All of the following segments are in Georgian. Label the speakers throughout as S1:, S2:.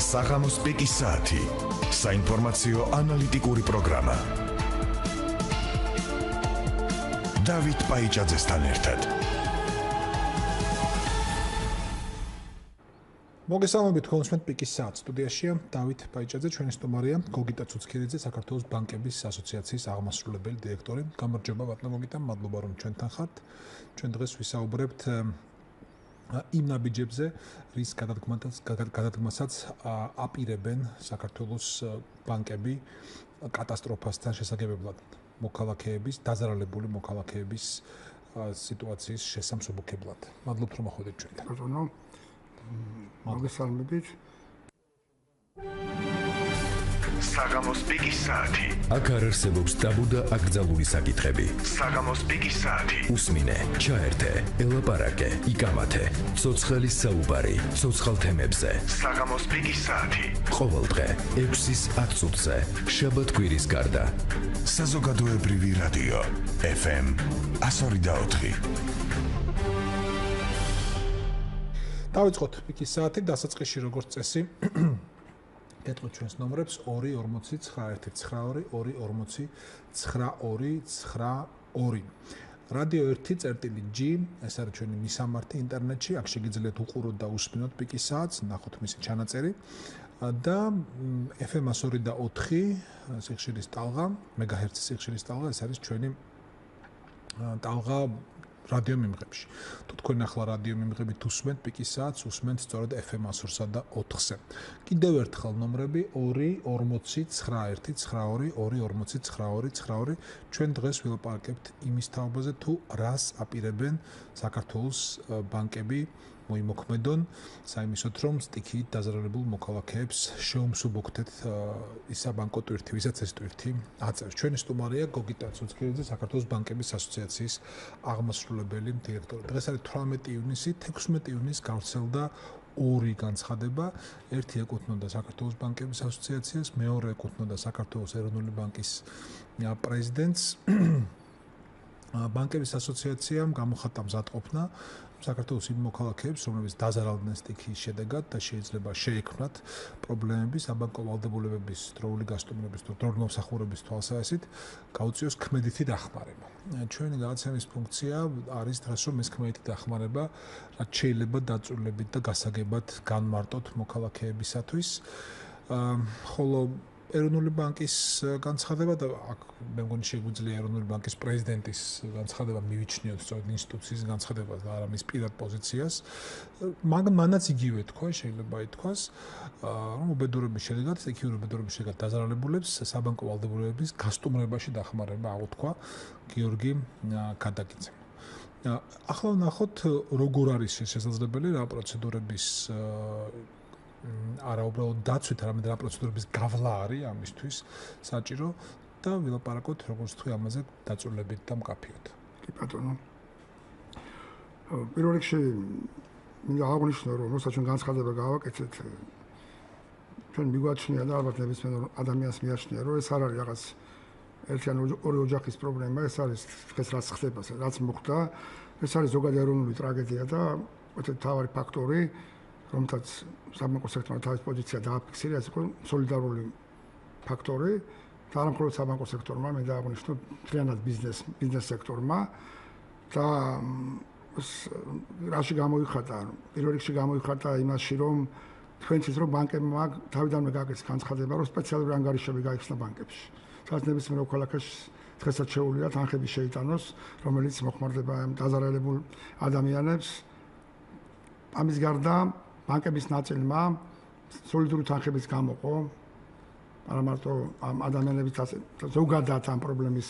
S1: საღამოს პიკის საათი. საინფორმაციო ანალიტიკური პროგრამა. დავით პაიჭაძესთან ერთად.
S2: მოგესალმებით თქვენს პიკის საათს. სტუდიაშია დავით პაიჭაძე, ჩვენი სტუმარია გოგიტა ცუცქირიძე, საქართველოს ბანკების ასოციაციის აღმასრულებელი დირექტორი. გამარჯობა ბატონო გოგიტა, მადლობა რომ ჩვენთან ხართ. ჩვენ დღეს ვისაუბრებთ იმ ნაბიჯებზე, რის გადადგმასაც აპირებენ საქართველოს ბანკები კატასტროფასთან შესაგებებლად მოქალაქეების, დაზარალებული მოქალაქეების სიტუაციის შესამსუბუქებლად. მადლობთ რომ ახვედით ჩვენთან.
S3: ბატონო, მოგესალმებით.
S1: საღამოს პიკის საათი.
S4: აქ არ არსებობს ტაბუ და აკრძალული საკითხები.
S1: საღამოს პიკის საათი.
S4: უსმინე, ჩაერთე, ელაპარაკე, იკამათე. ცოცხალი საუბარი, ცოცხალ თემებზე.
S1: საღამოს პიკის საათი.
S4: ყოველდღე 6-ის 10 წუთზე, შაბათ-კვირის გარდა.
S1: საზოგადოებრივი რადიო FM 102.4.
S2: დავიწყოთ პიკის საათი, დასაწყისში როგორც წესი. ეთყოთ ჩვენს ნომრებს 24092429292. რადიო 1.G, ეს არის ჩვენი მისამართი ინტერნეტში, აქ შეგიძლიათ უყუროთ და უსმინოთ პიკის საათს, ნახოთ მისი ჩანაწერი და FM 102.4 სიხშირის ტალღა, მეგაჰერცის სიხშირის ტალღა, ეს არის ჩვენი ტალღა რადიო მიმღებში. თუ თქვენ ახლა რადიო მიმღებით უსმენთ პიკის საათს, უსმენთ სწორედ FM 104-ზე. კიდევ ერთხელ ნომრები 24091924292. ჩვენ დღეს ვილაპარაკებთ იმის თაობაზე, თუ რას აპირებენ საქართველოს ბანკები მოიმოქმედონ, საიმისოდ რომ სტიქიით დაზარალებულ მოქალაქეებს შეუმსუბუქდეთ ის საბანკო ტვირთი, ვისაც ეს ტვირთი აწევს. ჩვენი სტუმარია გოგიტა ცუცქირიძე, საქართველოს ბანკების ასოციაციის აღმასრულებელი დირექტორი. დღეს არის 18 ივნისი, 16 ივნისს გავრცელდა ორი განცხადება. ერთი ეკუთვნოდა საქართველოს ბანკების ასოციაციას, მეორე ეკუთვნოდა საქართველოს ეროვნული ბანკის პრეზიდენტს. ბანკების ასოციაციამ გამოხატა მზადყოფნა საქართველოს იმ მოქალაქეებს, რომლებიც დაზარალდნენ სტიქიის შედეგად და შეიძლება შეექმნათ პრობლემები საბანკო ვალდებულებების დროული გასტუმრების თუ დროული მომსახურების თვალსაზრისით, გაუწიოს ქმედითი დახმარება. ჩვენი გადაცემის ფუნქცია არის დღეს რომ ეს ქმედითი დახმარება რაც შეიძლება დაწვრილებით და გასაგებად განმარტოთ მოქალაქეებისათვის. ხოლო ეროვნული ბანკის განცხადება და აქ მე მგონი შეგვიძლია ეროვნული ბანკის პრეზიდენტის განცხადება მივიჩნიოთ სწორედ ინსტიტუციის განცხადებას და არა მის პირად პოზიციას. მანაც იგივე თქვა, შეიძლება ითქვას, რომ უბედურების შედეგად, სტიქიური უბედურების შედეგად დაზარალებულებს საბანკო ვალდებულებების გასტუმრებაში დახმარება აღუთქვა გიორგი გადაკიძემ. ახლა ვნახოთ როგორ არის შესაძლებელი რა პროცედურების არა უბრალოდ დაცვით, არამედ რა პროცედურების გავლა არის ამისთვის საჭირო და ვილაპარაკოთ როგორც თქვი ამაზე დაწვრილებით და მკაფიოდ.
S3: კი ბატონო. პირველ რიგში მინდა აღვნიშნო, რომ როცა ჩვენ განცხადება გავაკეთეთ, ჩვენ მიგვაჩნია და ალბათ ნებისმიერ ადამიანს მიაჩნია, რომ ეს არ არის რაღაც ერთი ან ორი ოჯახის პრობლემა, ეს არის დღეს რაც ხდება, რაც მოხდა, ეს არის ზოგადი ეროვნული ტრაგედია და ერთ-ერთი მთავარი ფაქტორი, რომელთაც საბანკო სექტორმა თავის პოზიცია დააფიქსირა, ეს იყო სოლიდარული ფაქტორი და არა მხოლოდ საბანკო სექტორმა, მე დააღვნიშნო მთლიანად ბიზნეს სექტორმა და რაში გამოიხატა, პირველ რიგში გამოიხატა იმაში, რომ თქვენთვის რომ ბანკებმა თავიდანვე გააკეთეს განცხადება, რომ სპეციალური ანგარიშები გაიხსნა ბანკებში. სადაც ნებისმიერ მოქალაქეს დღესაც შეუძლია თანხები შეიტანოს, რომელიც მოხმარდება დაზარალებულ ადამიანებს. ამის გარდა ბანკების ნაწილმა სოლიდური თანხების გამოყო, არა მარტო ამ ადამიანების ზოგადად ამ პრობლემის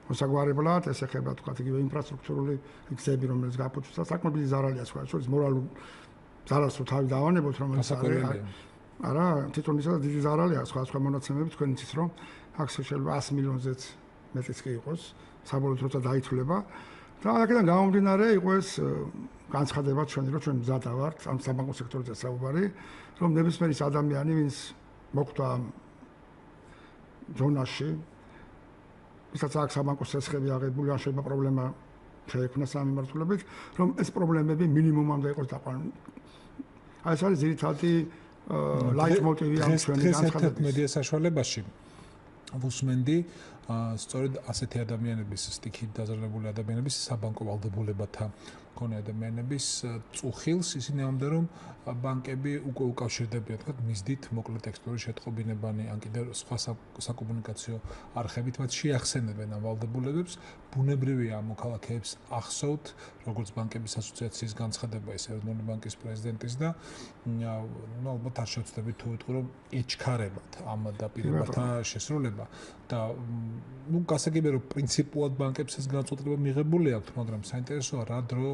S3: მოსაგვარებლად, ეს ეხება თქვათ იგივე ინფრასტრუქტურული გზები, რომელიც გაფუძნდა, საკმაოდ ზარალია სხვა, შორის მორალურ ზარალს რო თავი დავანებოთ, რომელიც არა, თვითონ ისა და დიდი ზარალია სხვა მონაცემები, თქვენ იცით რომ აქ შეიძლება 100 მილიონზეც მეტიც კი იყოს, საბოლოოდ როცა დაითვლება და აქედან გამომდინარე იყო ეს განცხადება ჩვენი, რომ ჩვენ მზად ვართ ამ საბანკო სექტორზე საუბარი, რომ ნებისმიერი ადამიანი, ვინც მოხვდა ზონაში, ვისაც აქ საბანკო წესრიგები აღებული, ან შეიძლება პრობლემა შეექმნას ამ მიმართულებით, რომ ეს პრობლემები მინიმუმამდე იყოს დაყვანილი. ეს არის ძირითადი ლაიტმოტივი ამ ჩვენი
S2: განცხადების მედია საშუალებაში ვუსმენდი სწორედ ასეთი ადამიანების სტიქით დაზარალებული ადამიანების საბანკო ვალდებულებათა მქონე ადამიანების წუხილს ისინი ამბობენ რომ ბანკები უკვე უკავშირდებიან თქვა მისდით მოკლე ტექსტური შეტყობინებანი ან კიდევ სხვა საკომუნიკაციო არხებით მათ შეახსენებენ ამ ვალდებულებებს ბუნებრივია ამ მოქალაქეებს ახსოვთ როგორც ბანკების ასოციაციის განცხადება ეს ეროვნული ბანკის პრეზიდენტის და ნუ ალბათ არ შევცდებით თუ ვიტყვი რომ ეჩქარებათ ამ დაპირებათა შესრულება და ну გასაგებია რომ პრინციპულად ბანკებს ეს განწყობა მიღებული აქვს მაგრამ საინტერესოა რა დრო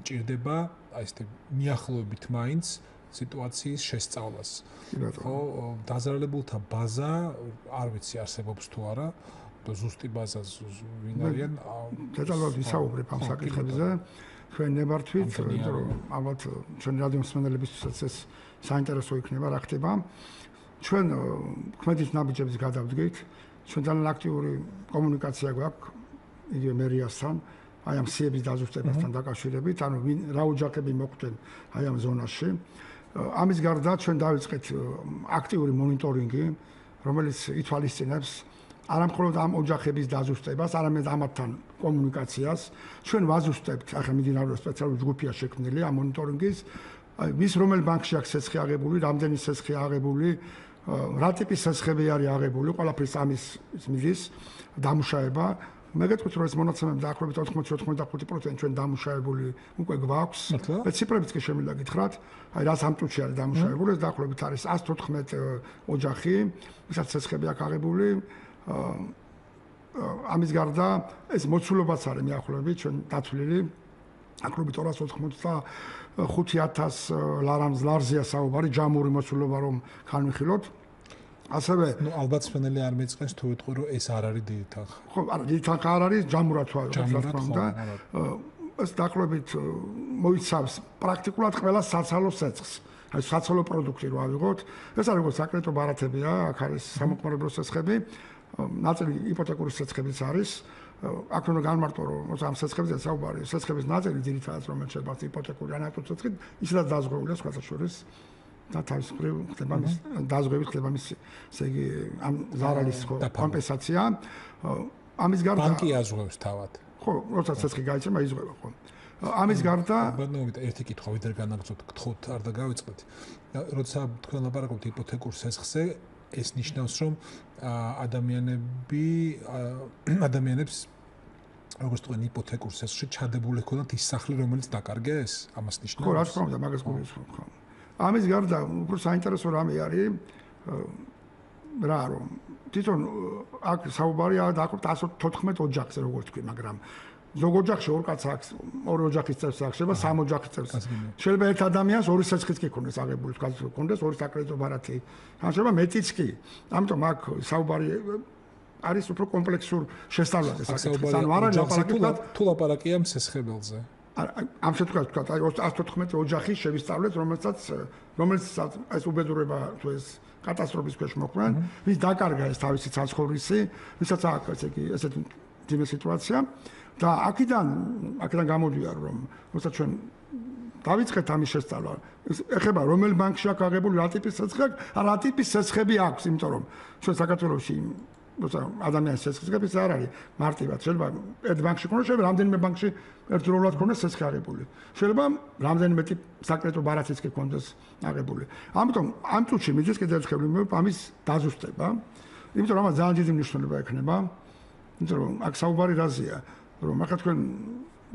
S2: ჭირდება აი ეს მიახლოებით მაინც სიტუაციის შესწავლას ხო დაზარალებულთა ბაზა არ ვიცი არსებობს თუ არა ზუსტი ბაზა ვინ არიან
S3: დეტალურად ვისაუბრებ ამ საკითხებზე ჩვენ ნებართვით რომ ალბათ ჩვენი რადიო მსმენელებისთვისაც ეს საინტერესო იქნება რა ხდება ჩვენ ქმედის ნაბიჯების გადავდგით ჩვენ ძალიან აქტიური კომუნიკაცია გვაქვს იგივე მერიასთან აი ამ სიების დაზუსტებასთან დაკავშირებით ანუ რა ოჯახები მოხვდნენ აი ამ ზონაში ამის გარდა ჩვენ დავიწყეთ აქტიური მონიტორინგი რომელიც ითვალისწინებს არამხოლოდ ამ ოჯახების დაზუსტებას არამედ ამათთან კომუნიკაციას ჩვენ ვაზუსტებთ ახლა მიმდინარეობს სპეციალური ჯგუფია შექმნილი ამ მონიტორინგის ვის რომელ ბანკში აქვს ცეცხლი აღებული რამდენი ცეცხლი აღებული რა ტიპის ცეცხლები არის აღებული ყველაფრის ამის მიდის დამუშავება მე გეტყვით რომ ეს მონაცემები დაახლოებით 80-85% ჩვენ დამუშავებული უკვე გვაქვს და ციფრებიც კი შემიძლია გითხრათ აი რაც ამ წუთში არის დამუშავებული ეს დაახლოებით არის 114 ოჯახი ვისაც ცეცხლები აქვს აღებული ამის გარდა ეს მოცულობაც არის მიახლოებით ჩვენ დათვლილი ახლობით 285,000 ლარზია საუბარი ჯამური მოცულობა რომ განვიხილოთ ასევე
S2: ნუ ალბათ სპენელი არ მეწყენს თუ ვიტყვი რომ ეს არ არის დიდი თანხა
S3: ხო არა დიდი თანხა არ არის ჯამურად და ეს დაახლოებით მოიცავს პრაქტიკულად ყველა საცალო ცეცხლს აი საცალო პროდუქტი რო ავიღოთ ეს არის როგორც საკრედიტო ბარათებია აქ არის სამოყვარულო ცეცხლები ნაწილი იპოთეკური ცეცხლებიც არის აქ უნდა განმარტო რომ ამ ცეცხლებზე საუბარი ცეცხლების ნაწილი ძირითადად რომელიც შეგვართ იპოთეკური ან ატო ცეცხლი ისედაც დაზღვეულია სხვათა შორის და თავის მხრივ ხდება მის დაზღვევით ხდება მის ესე იგი ამ ზარალის კომპენსაცია ამის გარდა
S2: ბანკი აზღვევს თავად
S3: ხო როცა ცეცხლი გაიცემა იზღვევა ხო ამის გარდა
S2: ბანკნობით ერთი კითხვა ვიდრე განაგზოთ გთხოვთ არ და გავიწყდეთ როცა თქვენ ლაპარაკობთ იპოთეკურ ცეცხლზე ეს ნიშნავს რომ ადამიანებს როგორც თქვენ იპოთეკურ ცეცხლში ჩადებული ჰქონდათ ის სახლი რომელიც დაკარგეს ამას ნიშნავს
S3: ხო რა თქმა უნდა მაგას გულისხმობ ხო ამის გარდა უფრო საინტერესო რამე არის რა რომ თვითონ აქ საუბარია დაახლოებით 114 ოჯახზე როგორც თქვი მაგრამ ზოგ ოჯახში ორ კაცს აქვს ორი ოჯახის წევრს აქვს შეიძლება სამ ოჯახის წევრს შეიძლება ერთ ადამიანს ორი ცეცხლიც კი ქონდეს აღებული თქვა ქონდეს ორი საკრედიტო ბარათი ან შეიძლება მეტიც კი ამიტომ აქ საუბარი არის უფრო კომპლექსურ შესწავლაზე საკითხი ანუ არ არის ლაპარაკი
S2: თუ ლაპარაკია მცეცხლებელზე
S3: ამ შემთხვევაში თქვა აი 114 ოჯახი შევისწავლეთ რომელსაც ეს უბედურება თუ ეს კატასტროფის ქვეშ მოხვდნენ ვის დაკარგა ეს თავისი ცაცხოვრისი ვისაც აქვს ესე იგი ესეთი ძიმე სიტუაცია და აქედან გამოდივარ რომ როცა ჩვენ დავიწყეთ ამის შესწავლა ეხება რომელ ბანკში აქვს აღებული რა ტიპის ცეცხლი აქვს რა ტიპის ცეცხლები აქვს იმიტომ რომ ჩვენ საქართველოში როცა ადამიანის ცეცხლების არ არის მარტივად შეიძლება ერთ ბანკში ქონდეს შეიძლება რამდენიმე ბანკში ერთდროულად ქონდეს ცეცხლი აღებული შეიძლება რამდენიმე ტიპ საკრედიტო ბარათიც კი ქონდეს აღებული ამიტომ ამ წუთში მიდის კიდევ ერთხელ ამის დაზუსტება იმიტომ რომ ძალიან დიდი მნიშვნელობა ექნება იმიტომ რომ აქ საუბარი რაზეა რომ ახლა თქვენ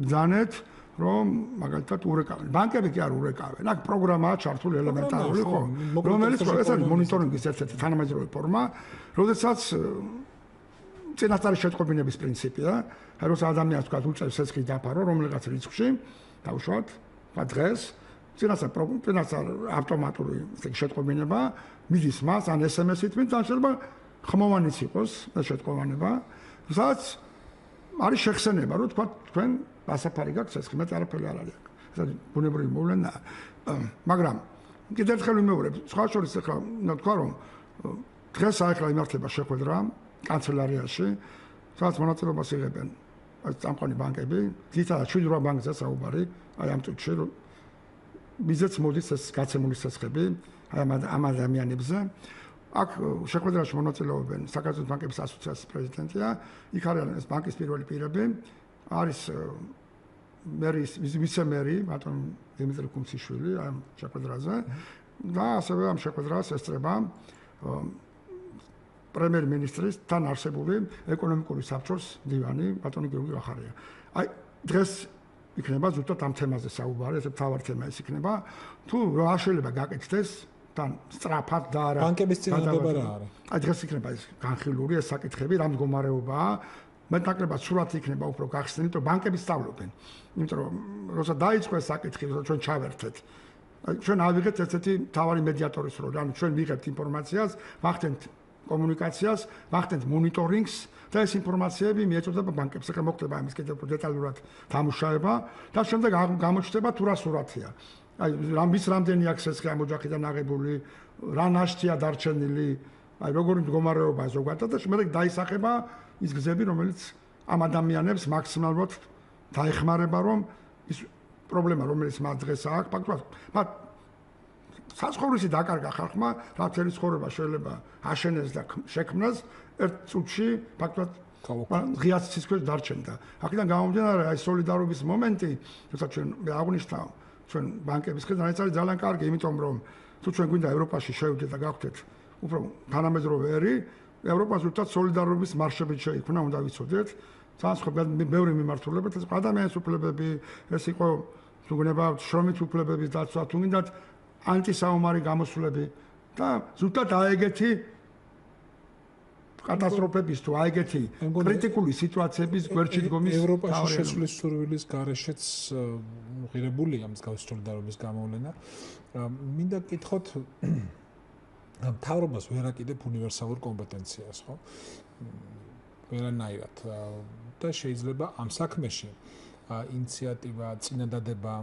S3: ბძანეთ რომ მაგალითად ურეკავენ ბანკები კი არ ურეკავენ აქ პროგრამაა ჩართული ელემენტარული ხო რომელიც ეს არის მონიტორინგის ერთ-ერთი თანამედროვე ფორმა როდესაც წინასწარი შეტყობინების პრინციპია როცა ადამიანს თქვა უწევს ცეცხლი დაფარო რომელიღაც რიცხვში დავუშვათ ხა დღეს წინასწარ ავტომატური შეტყობინება მიდის მას ან SMS-ით მით ან შეიძლება ხმოვანიც იყოს ეს შეტყობინება სადაც არის შეხსენება რომ თქვა თქვენ ასაფარი გაქვს ცეცხლი მე არაფერი არ არის ეს არის ბუნებრივი მოვლენა მაგრამ კიდევ ერთხელ ვიმეორებ სხვა შორის ახლა უნდა თქვა რომ დღეს ახლა იმართება შეხვედრა კანცელარიაში სადაც მონაწილეობას იღებენ წამყვანი ბანკები ძირითადად 7-8 ბანკზე საუბარი აი ამ წუთში მიზეც მოდის ეს გაცემული სესხები ამ ადამიანებზე. აქ შეხვედრაში მონაწილეობენ საქართველოს ბანკების ასოციაციის პრეზიდენტია, იქ არიან ეს ბანკის პირველი პირები, არის მერის ვიცე-მერი ბატონ დიმიტრი კუმციშვილი ამ შეხვედრაზე და ასევე ამ შეხვედრას ესწრება პრემიერ-მინისტრის თან არსებული ეკონომიკური საბჭოს მდივანი ბატონი გიორგი ვახარია. აი დღეს იქნება ზუსტად ამ თემაზე საუბარი, ეს მთავარ თემა ის იქნება. თუ რა შეიძლება გაკეთდეს თან სწრაფად და არა
S2: ბანკების წინააღმდება რა არის?
S3: აი დღეს იქნება ეს განხილული ეს საკითხები, რა მდგომარეობაა. მეტნაკლებად სურათი იქნება უფრო გახსნილი, იმიტომ ბანკები სწავლობენ. იმიტომ რომ როცა დაიწყო ეს საკითხი, როცა ჩვენ ჩავერთეთ, ჩვენ ავიღეთ ერთ-ერთი მთავარი მედიატორის როლი, ანუ ჩვენ ვიღებთ ინფორმაციას, ვახდენთ კომუნიკაციას, ვახდენთ მონიტორინგს და ეს ინფორმაციები მიეწოდება ბანკებს. ახლა მოხდება ამის კიდევ უფრო დეტალურად დამუშავება და შემდეგ გამოჩნდება თუ რა სურათია. აი მის რამდენი აქვს ეს გამოჯახიდან აღებული, რა ნაშთია დარჩენილი, აი როგორი მდგომარეობაა ზოგადად და შემდეგ დაისახება ის გზები, რომელიც ამ ადამიანებს მაქსიმალურად დაეხმარება, რომ ის პრობლემა, რომელიც მათ დღეს აქვს, ფაქტობრივად, მათ საცხოვრისი დაკარგა ხალხმა, რაც ერთ ცხოვრება შეიძლება აშენეს და შექმნას ერთ წუთში, ფაქტობრივად ღიაც ცისქვეშ დარჩენდა. აქედან გამომდინარე, აი სოლიდარობის მომენტი, როცა ჩვენ აღნიშნავ, ჩვენ ბანკების ხედავთ, ეს არის ძალიან კარგი, იმიტომ რომ თუ ჩვენ გვინდა ევროპაში შევიდეთ და გავხდეთ უფრო თანამედროვე ერი, ევროპას ზუსტად სოლიდარობის მარშებით შეიქმნა, უნდა ვიცოდეთ. ძალიან სხვა ბევრი მიმართულებით, ეს ადამიანის უფლებები, ეს იყო თუ გნებავთ შრომით უფლებების დაცვა, თუ გინდათ ანტისაომარი გამოსვლები და ზუსტად აეგეთი კატასტროფების თუ აეგეთი კრიტიკული სიტუაციების გვერდში დგომის
S2: ევროპაში შეცვლის სურვილის გარეშეც ღირებულია მსგავსი სოლიდარობის გამოვლენა. მინდა გკითხოთ მთავრობას ვერ აკიდებ უნივერსალურ კომპეტენციას, ხო? ვერანაირად და შეიძლება ამ საქმეში ინიციატივა, წინადადება,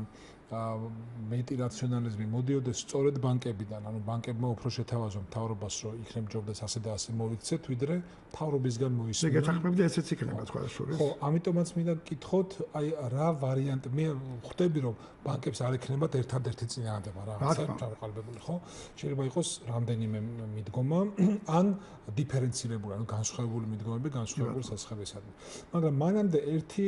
S2: მეტი რაციონალიზმი მოდიოდეს სწორედ ბანკებიდან, ანუ ბანკებმა უფრო შეთავაზონ მთავრობას, რომ იქნებ ჯობდეს ასე და ასე მოვიქცეთ, ვიდრე მთავრობისგან მოისმინოს.
S3: გეთანხმებდი ესეც იქნება სხვა შორის.
S2: ხო, ამიტომაც მინდა გკითხოთ, აი რა ვარიანტი, მე ხვდები რომ ბანკებს არ ექნებათ ერთადერთი წინადადება რაღაცა ჩავყალბებული, ხო? შეიძლება იყოს რამდენიმე მიდგომა, ან დიფერენცირებული, ანუ განსხვავებული მიდგომები განსხვავებული სასხებისადმი. მაგრამ მანამდე ერთი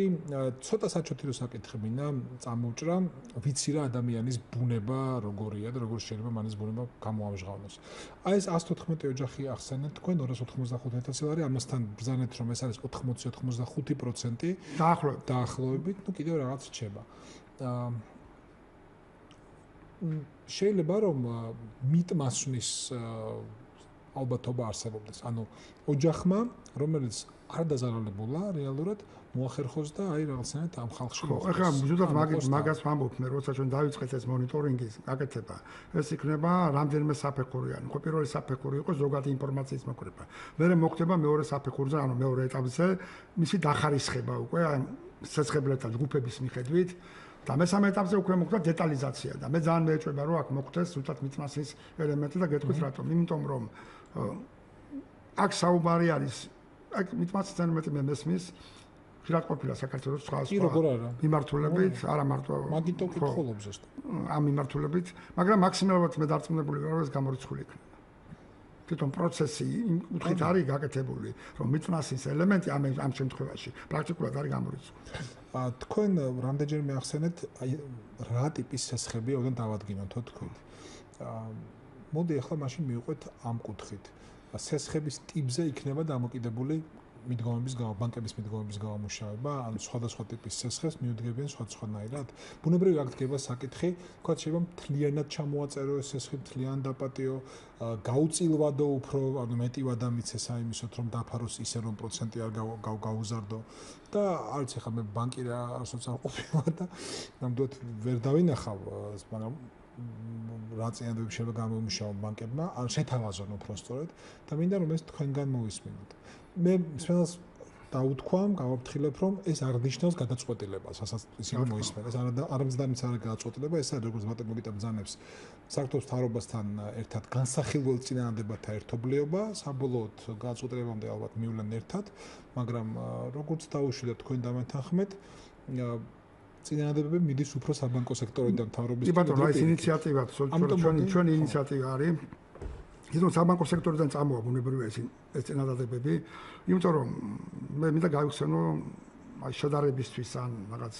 S2: ცოტა საჩოთი რო საკითხი მინდა წამოვჭრა, ვიცი რა ადამიანის ბუნება როგორია და როგორ შეიძლება მანის ბუნება გამოამჟღავნოს. აი ეს 114 ოჯახი ახსენეთ თქვენ 285,000 არის, ამასთან ბრძანეთ რომ ეს არის 80-85% დაახლოებით, ну კიდევ რაღაც რჩება. შეიძლება რომ მიტმასვნის ალბათობა არსებობდეს. ანუ ოჯახმა, რომელიც არ დაზარალებულა რეალურად მოახერხოს და აი რაღაცნაირად ამ ხალხში
S3: ხო, ეხლა ზუსტად მაგას ვამბობ მე, როცა ჩვენ დავიწყეთ ეს მონიტორინგის გაკეთება, ეს იქნება რამდენიმე საფეხურიანი. ხო, პირველი საფეხური იყო ზოგადი ინფორმაციის მოკრება. მერე მოხდება მეორე საფეხურზე, ანუ მეორე ეტაპზე მისი დახარისხება უკვე აი სესხებლებთან ჯგუფების მიხედვით. და მესამე ეტაპზე უკვე მოხდა დეტალიზაცია და მე ძალიან მეეჭვება რომ აქ მოხდეს ზუსტად მიწმასის ელემენტი და გეტყვით რატომ? იმიტომ რომ აქ საუბარი არის აქ მიწმასის ელემენტი მე მესმის ხშირად ყოფილა საქართველოს სხვა მიმართულებით, არა მარტო
S2: მაგიტო კითხულობ ზუსტად.
S3: ამ მიმართულებით, მაგრამ მაქსიმალურად მე დარწმუნებული ვარ რომ ეს გამორიცხული იქნება. თვითონ პროცესი იმ კუთხით არის გაკეთებული, რომ მიწმასის ელემენტი ამ შემთხვევაში პრაქტიკულად არის გამორიცხული.
S2: თქვენ რამდენჯერმე ახსენეთ, აი რა ტიპის სესხებია, ოდენ დავადგინოთ თქვით. მოდი ახლა მაშინ მივყვეთ ამ კუთხით. სესხების ტიპზე იქნება დამოკიდებული მიდგომების ბანკების მიდგომების გამომუშავება, ან სხვადასხვა ტიპის სესხებს მიუდგებიან სხვადასხვანაირად. ბუნებრივი აქ დგება საკითხი, თქვა შეიძლება მთლიანად ჩამოაწერო ეს სესხი, მთლიან დაპატიო, გაუწილვადო უფრო, ანუ მეტი ვადა მიცეს აიმისოთ, რომ დაფაროს ისე რომ პროცენტი არ გაუზარდო. და არც ახლა მე ბანკი რა არასოც არ ყოფილა და ნამდვილად ვერ დავინახავ, მაგრამ რა წინადადები შეიძლება გამომუშავონ ბანკებმა, ან შეთავაზონ უფრო სწორედ და მინდა რომ ეს თქვენგან მოვისმინოთ. მე მსმენელს დაუთქვამ, გავაფრთხილებ, რომ ეს არ ნიშნავს გადაწყვეტილებას, ასაც ისინი მოისმენ. ეს არამხოლოდ არა გადაწყვეტილება, ეს არის როგორც მოგიტა ბრძანებს საქართველოს მთავრობასთან ერთად განსახილველ წინადადებათა ერთობლიობა, საბოლოოდ გადაწყვეტილებამდე ალბათ მივლენ ერთად, მაგრამ როგორც დაუშვით თქვენ დამეთანხმეთ, წინადადებები მიდის უფრო საბანკო სექტორიდან მთავრობის.
S3: კი ბატონო, ეს ინიციატივა ჩვენი ინიციატივა არის. ისო საბანკო სექტორიდან წამოვა ბუნებრივია ეს წინადადებები, იმიტომ რომ მე მინდა გავიხსენო აი შედარებისთვის ან რაღაც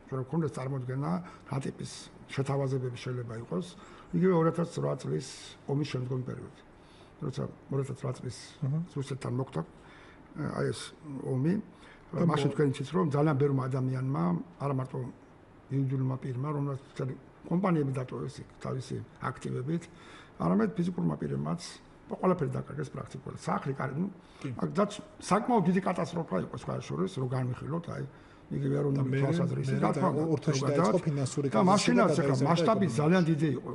S3: რომ კონდეს წარმოდგენა რა ტიპის შეთავაზებები შეიძლება იყოს. იგივე 2008 წლის ომის შემდგომ პერიოდი. როცა 2008 წლის რუსეთთან მოხდა აი ეს ომი, მაშინ თქვენ იცით რომ ძალიან ბევრმა ადამიანმა, არა მარტო იურიდიულმა პირმა, რომელსაც კომპანიები დატოვეს თავისი აქტივებით, არამედ ფიზიკურმა პირებმაც ყველაფერი დაკარგეს პრაქტიკულად. სახლი კარი, ნუ აქ საკმაოდ დიდი კატასტროფა იყო სხვა შორის, რომ განვიხილოთ აი იგივე ეროვნული თვალსაზრისით, რა თქმა უნდა, და მაშინაც ახლა მასშტაბი ძალიან დიდი იყო.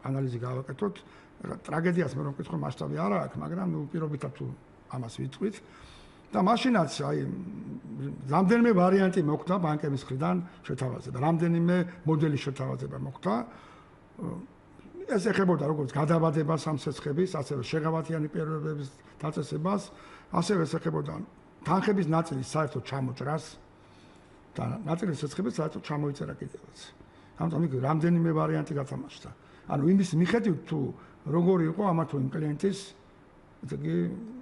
S3: ანალიზი გავაკეთოთ, ტრაგედიას მე რომ ვკითხო მასშტაბი არა აქვს, მაგრამ ნუ პირობითად თუ ამას ვიტყვით და მაშინაც აი რამდენიმე ვარიანტი მოხდა ბანკების მხრიდან შეთავაზება, რამდენიმე მოდელის შეთავაზება მოხდა. ეს ეხებოდა როგორც გადაბადებას ამ ცეცხლების, ასევე შეღავათიანი პირობების დაწესებას, ასევე ეხებოდა თანხების ნაწილის საერთოდ ჩამოჭრას და ნაწილის ცეცხლების საერთოდ ჩამოიწერა კიდევაც. ამიტომ იქ რამდენიმე ვარიანტი გათამაშდა. ანუ იმის მიხედვით თუ როგორი იყო ამა თუ იმ კლიენტის ესე იგი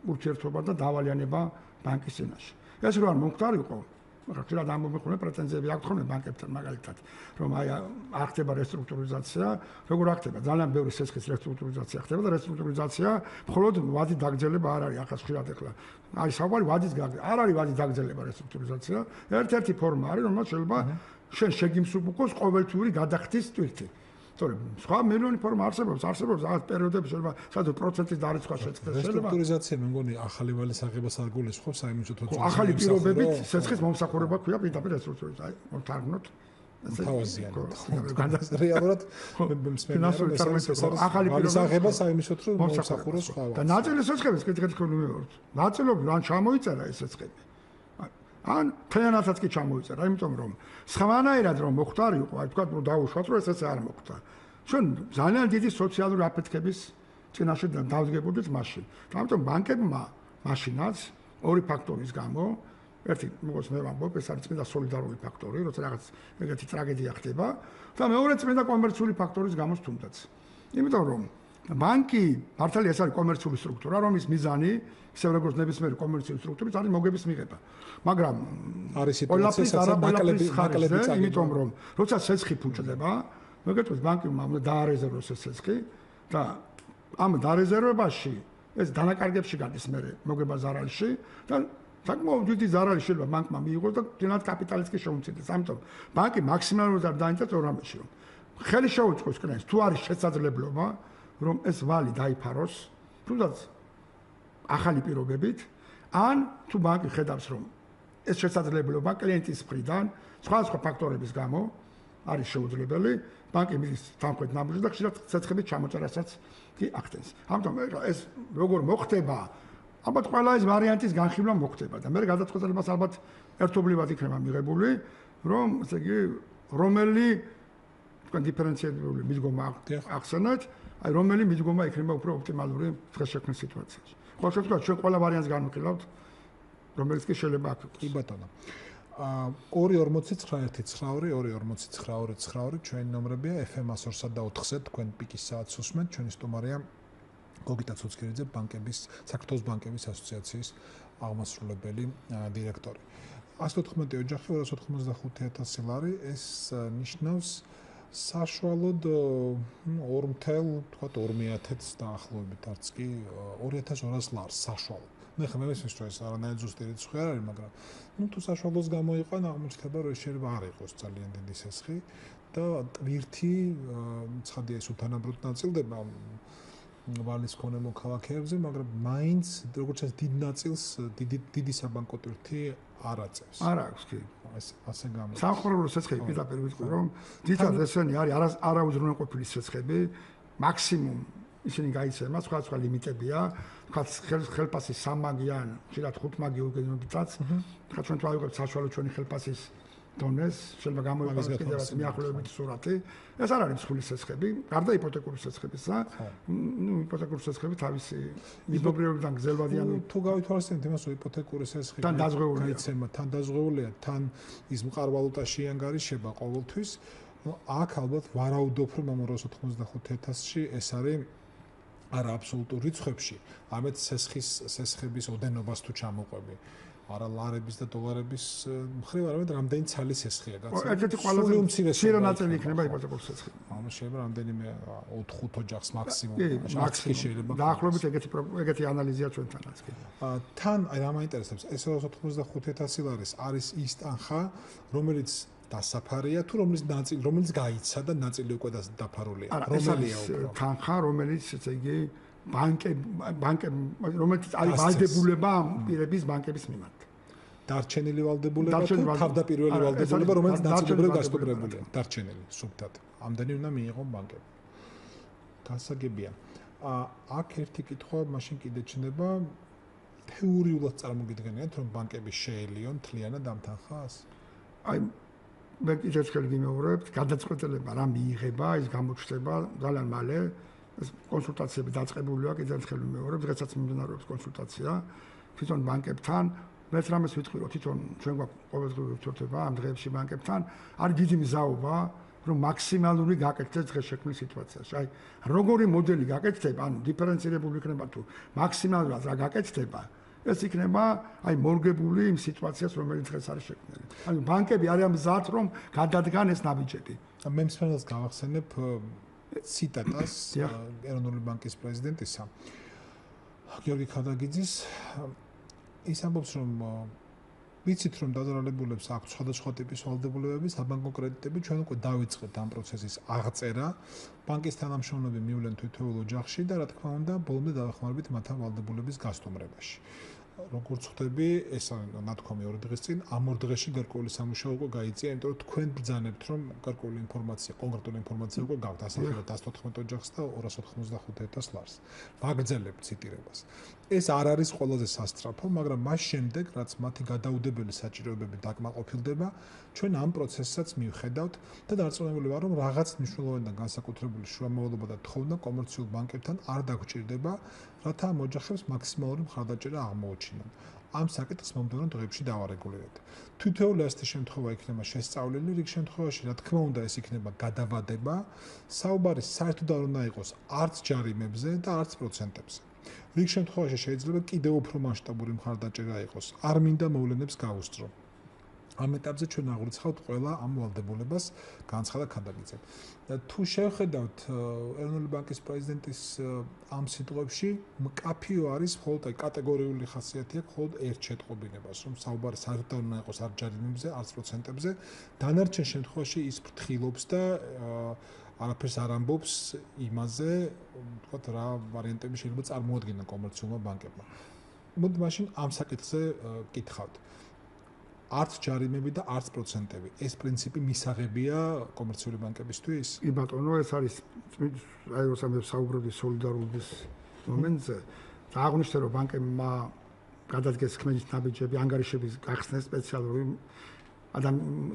S3: ურთიერთობა და დავალიანება ბანკის წინაშე. ეს რო არ მომხდარიყო, ხშირად ამომიხונה პრეტენზიები აქვს ხოლმე ბანკებთან მაგალითად, რომ აი არ ხდება რესტრუქტურიზაცია, როგორ არ ხდება, ძალიან ბევრი სესხის რესტრუქტურიზაცია ხდება და რესტრუქტურიზაცია მხოლოდ ვადის დაგრძელება არ არის, ახლა ხშირად ახლა არის საუბარი ვადის გაგრძელება, არ არის ვადის დაგრძელება რესტრუქტურიზაცია, ერთ-ერთი ფორმა არის, რომელსაც შეიძლება შენ შეგიმსუბუქოს ყოველთვიური გადახდის ტვირთი. თორემ სხვა მილიონი ფორმა არსებობს რაღაც პერიოდებში შეიძლება სადღაც პროცენტის დარიცხვა შეწყდეს შეიძლება.
S2: რესტრუქტურიზაცია მე მგონი ახალი ვალის აღებას არ გულისხმობს, საიმედო თვითონ
S3: ახალი პირობებით სესხის მომსახურება ქვია პირდაპირ რესტრუქტურიზაცია. აი მოთარგმნოთ
S2: რეალურად ახალი
S3: პირობების
S2: აღება საიმედო თუ მომსახუროს სხვა.
S3: და ნაწილი სესხების კითხეთ ხმოვანებთ. ნაწილობრივ ან ჩამოიწერა ეს სესხები. ან თეანასაც კი ჩამოიწერა, იმიტომ რომ სხვანაირად რომ მოხდარიყო, აი თქვა რომ დაუშვათ რომ ესეც არ მოხდა. ჩვენ ძალიან დიდი სოციალური აფეთქების წინაშე დავდგებოდით მაშინ. ამიტომ ბანკებმა მაშინაც ორი ფაქტორის გამო, ერთი როგორც მე ვამბობ, ეს არის წმინდა სოლიდარული ფაქტორი, როცა რაღაც ეგეთი ტრაგედია ხდება, და მეორე წმინდა კომერციული ფაქტორის გამო თუნდაც. იმიტომ რომ ბანკი მართალია ეს არის კომერციული სტრუქტურა, რომლის მიზანი ისე როგორც ნებისმიერი კომერციული სტრუქტურის არის მოგების მიღება. მაგრამ
S2: არის სიტუაცია, სადაც მაკლები წაგება,
S3: იმიტომ რომ როცა სესხი ფუჭდება, მოგეთქვით ბანკმა უნდა დაარეზერვოს ეს სესხი და ამ დარეზერვებაში ეს დანაკარგებში გადის მე მოგება ზარალში და საკმაოდ დიდი ზარალი შეიძლება ბანკმა მიიღოს და თუნდაც კაპიტალიც კი შეუმცირდეს. ამიტომ ბანკი მაქსიმალურად არ დაინტერესებს ორ ამაში, რომ ხელი შეუწყოს კლიენტს, თუ არის შესაძლებლობა რომ ეს ვალი დაიფაროს, თუნდაც ახალი პირობებით, ან თუ ბანკი ხედავს რომ ეს შესაძლებლობა კლიენტის მხრიდან სხვადასხვა ფაქტორების გამო არის შეუძლებელი, ბანკი მიდის თანხმით ნაბიჯს და ხშირად ცეცხლების ჩამოჭრასაც კი ახდენს. ამიტომ ეს როგორ მოხდება, ალბათ ყველა ეს ვარიანტის განხილვა მოხდება და მე გადაწყვეტილებას ალბათ ერთობლივად იქნება მიღებული, რომ ესე იგი რომელი თქვენ დიფერენცირებული მიდგომა ახსენეთ, აი რომელი მიდგომა იქნება უფრო ოპტიმალური დღესშექმნის სიტუაციაში. ყოველ შემთხვევაში ჩვენ ყველა ვარიანტს განვიხილავთ, რომელიც კი შეიძლება აქ იყოს.
S2: კი ბატონო. 249129242 ჩვენი ნომრებია FM 102-სა და 4-ზე თქვენ პიკის საათს უსმენთ. ჩვენი სტუმარია გოგიტა ცუცქირიძე, ბანკების საქართველოს ბანკების ასოციაციის აღმასრულებელი დირექტორი. 114 ოჯახი 295,000 ლარი, ეს ნიშნავს საშუალოდ 2.2 დაახლოებით არც კი 2200 ლარს საშუალოდ. ნახე მე მესმის რომ ეს არანაირ ზუსტი რიცხვი არ არის, მაგრამ თუ საშუალოს გამოიყან, აღმოჩნდება რომ შეიძლება არ იყოს ძალიან დიდი სესხი და ტვირთი ცხადია ის უთანაბროდ ნაწილდება ვალის მქონე მოქალაქეებზე, მაგრამ მაინც როგორც ეს დიდ ნაწილს დიდი საბანკო ტვირთი არ აწევს.
S3: არ აქვს კი.
S2: ეს ასე გამო.
S3: სამხარევლო სესხები პირდაპირ ვიტყვი რომ ძირითადად ესენი არის არაუზრუნველყოფილი სესხები, მაქსიმუმ ისინი გაიცემა, სხვა ლიმიტებია, თქვა ხელფასის 3 მაგიან, შეიძლება 5 მაგი უგენოდითაც, თქვა ჩვენ თუ ავიღებთ საშუალო ჩვენი ხელფასის დონეს, შეიძლება გამოიყენოს კიდევაც მიახლოებით სურათი. ეს არ არის მსხვილი სესხები, გარდა იპოთეკური სესხებისა. იპოთეკური სესხები თავისი მიზნობრიობიდან გრძელვადიან.
S2: თუ გავითვალისწინებთ იმას, რომ იპოთეკური სესხები
S3: თან დაზღვეულია.
S2: გაიცემა, თან დაზღვეულია, თან ის მყარ ვალუტაში ანგარიშება ყოველთვის. აქ ალბათ ვარაუდობ, რომ ამ 285,000-ში ეს არის არა აბსოლუტურ რიცხვებში, ამეთ სესხების ოდენობას თუ ჩამოყვები. არა ლარების და დოლარების მხრივ, არამედ რამდენი ცალი სესხია გაცემა.
S3: ერთ-ერთი ყველაზე მცირე ნაწილი იქნება იპოთეკური სესხი.
S2: ამას შეიძლება რამდენიმე 4-5 ოჯახს მაქსიმუმ.
S3: მაქსიმუმ შეიძლება. დაახლოებით ეგეთი ანალიზია ჩვენთანაც კი.
S2: თან აი რა მაინტერესებს, ეს 285,000 არის ის ტანხა, რომელიც დასაფარია თუ რომელიც გაიცა და ნაწილი უკვე დაფარულია.
S3: რომელია თანხა, რომელიც ესე იგი რომელიც არის ვალდებულება პირების ბანკების მიმართ.
S2: დარჩენილი ვალდებულება თუ თავდაპირველი ვალდებულება, რომელიც ნაწილობრივ გასტუმრებულია, დარჩენილი სუფთად. ამდენი უნდა მიიღონ ბანკები. გასაგებია. აქ ერთი კითხვა მაშინ კიდე ჩნდება, თეორიულად წარმოგიდგენიათ, რომ ბანკები შეელიონ თლიანად ამ თანხას?
S3: აი მე კიდევ ერთხელ ვიმეორებ, გადაწყვეტილება რა მიიღება, ის გამოჩნდება ძალიან მალე. ეს კონსულტაციები დაწყებულია, კიდევ ერთხელ ვიმეორებ, დღესაც მიმდინარეობს კონსულტაცია თვითონ ბანკებთან. მეც რამეს ვიტყვი, რომ თვითონ ჩვენ გვაქვს ყოველდღიური ურთიერთობა ამ დღეებში ბანკებთან, არის დიდი მზაობა, რომ მაქსიმალური გაკეთდეს დღეს შექმნილ სიტუაციაში. აი, როგორი მოდელი გაკეთდება, ანუ დიფერენცირებული იქნება თუ მაქსიმალურად რა გაკეთდება, ეს იქნება აი მორგებული იმ სიტუაციას, რომელიც დღეს არის შექმნილი. ანუ ბანკები არიან მზად, რომ გადადგან ეს ნაბიჯები.
S2: მე მსმენელს გავახსენებ ციტატას ეროვნული ბანკის პრეზიდენტისა გიორგი ქადაგიძის. ის ამბობს, რომ ვიცით, რომ დაზარალებულებს აქვს სხვადასხვა ტიპის ვალდებულებები, საბანკო კრედიტები, ჩვენ უკვე დავიწყეთ ამ პროცესის აღწერა. ბანკის თანამშრომლები მივლენ თითოეულ ოჯახში და რა თქმა უნდა, ბოლომდე დავეხმარებით მათთან ვალდებულების გასტუმრებაში. როგორც ხვდები, ეს ნათქვამი 2 დღის წინ, ამ 2 დღეში გარკვეული სამუშაო უკვე გაიწია, იმიტომ რომ თქვენ ბრძანებთ, რომ გარკვეული ინფორმაცია, კონკრეტული ინფორმაცია უკვე გაქვთ, ასახელოთ 114 ოჯახს და 295,000 ლარს. ვაგრძელებთ ციტირებას. ეს არ არის ყველაზე სასწრაფო, მაგრამ მას შემდეგ, რაც მათი გადაუდებელი საჭიროებები დაკმაყოფილდება, ჩვენ ამ პროცესსაც მივხედავთ და დარწმუნებული ვარ, რომ რაღაც მნიშვნელოვანი და განსაკუთრებული შუამავლობა და თხოვნა კომერციულ ბანკებთან არ დაგვჭირდება, რათა ამ ოჯახებს მაქსიმალური მხარდაჭერა აღმოუჩინონ. ამ საკითხს მომდევნო დღეებში დავარეგულირებთ. თითოეული ასეთი შემთხვევა იქნება შესწავლილი, რიგ შემთხვევაში, რა თქმა უნდა, ეს იქნება გადავადება. საუბარი საერთოდ არ უნდა იყოს არც ჯარიმებზე და არც პროცენტებზე. რიგ შემთხვევაში შეიძლება კიდევ უფრო მასშტაბური მხარდაჭერა იყოს. არ მინდა მოვლენებს გავუსწრო. ამ ეტაპზე ჩვენ აღვიცხავთ ყველა ამ ვალდებულებას, განცხადა ქადაგიძემ. თუ შევხედავთ ეროვნული ბანკის პრეზიდენტის ამ სიტყვებში, მკაფიო არის მხოლოდ აი კატეგორიული ხასიათი აქვს მხოლოდ ერთ შეტყობინებას, რომ საუბარი საერთოდ არ უნდა იყოს არ ჯარიმებზე, არც პროცენტებზე. დანარჩენ შემთხვევაში ის ფრთხილობს და არაფერს არ ამბობს იმაზე, ვთქვათ, რა ვარიანტები შეიძლება წარმოადგინონ კომერციულმა ბანკებმა. მოდი მაშინ ამ საკითხზე კითხავთ. არც ჯარიმები და არც პროცენტები. ეს პრინციპი მისაღებია კომერციული ბანკებისთვის?
S3: კი ბატონო, ეს არის აი როცა საუბრობდი სოლიდარობის მომენტზე, აღნიშნე რომ ბანკებმა გადადგეს ქმედის ნაბიჯები, ანგარიშების გახსნეს სპეციალური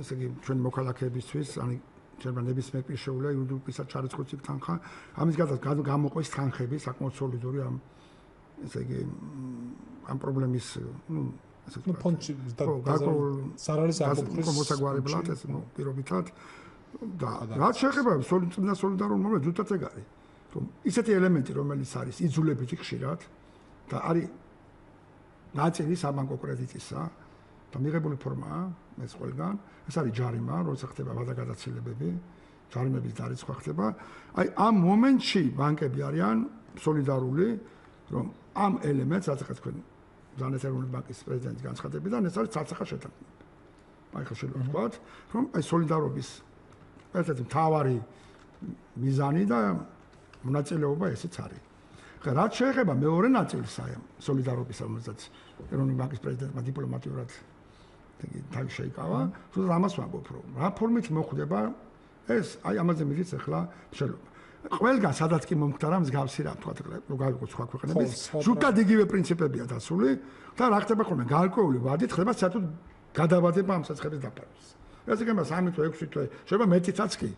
S3: ესე იგი ჩვენ მოქალაქეებისთვის, ანუ შეიძლება ნებისმიერ პირს შეუძლია იურიდიულად ჩარიცხვის თანხა, ამის გარდა გამოყოს თანხები საკმაოდ სოლიდური ამ ესე იგი ამ პრობლემის
S2: ფონდში სარალის აკუპრის
S3: მოსაგვარებლად ეს პირობითად და რაც შეეხება სოლიდარულ მომენტს ზუსტად ეგ არის რომ ისეთი ელემენტი რომელიც არის იძულებითი ხშირად და არის ნაწილი საბანკო კრედიტისა და მიღებული ფორმაა ეს ყველგან ეს არის ჯარიმა როცა ხდება ვადაგადაცილებები ჯარიმების დარიცხვა ხდება აი ამ მომენტში ბანკები არიან სოლიდარული რომ ამ ელემენტს რაც თქვენ ეროვნული ბანკის პრეზიდენტის განცხადებიდან ეს არის ცალსახა შეთანხმება. აი ხო შეიძლება ვთქვათ, რომ აი სოლიდარობის ერთ-ერთი მთავარი მიზანი და მონაწილეობა ესეც არის. ხა რაც შეეხება მეორე ნაწილს აი სოლიდარობის რომელსაც ეროვნული ბანკის პრეზიდენტმა დიპლომატიურად თავი შეიკავა, თუ ამას ვამბობ, რომ რა ფორმით მოხდება ეს აი ამაზე მიდით ახლა მშელობა. ყველგან სადაც კი მომხდარა მსგავსი რა თქვა რომ გავიყო სხვა ქვეყნების ზუსტად იგივე პრინციპებია დასული და რა ხდება ხოლმე გარკვეული ვადით ხდება საერთოდ გადავადება ამ საცხების დაფარვას ეს იქნება 3 თვე 6 თვე შეიძლება მეტიცაც კი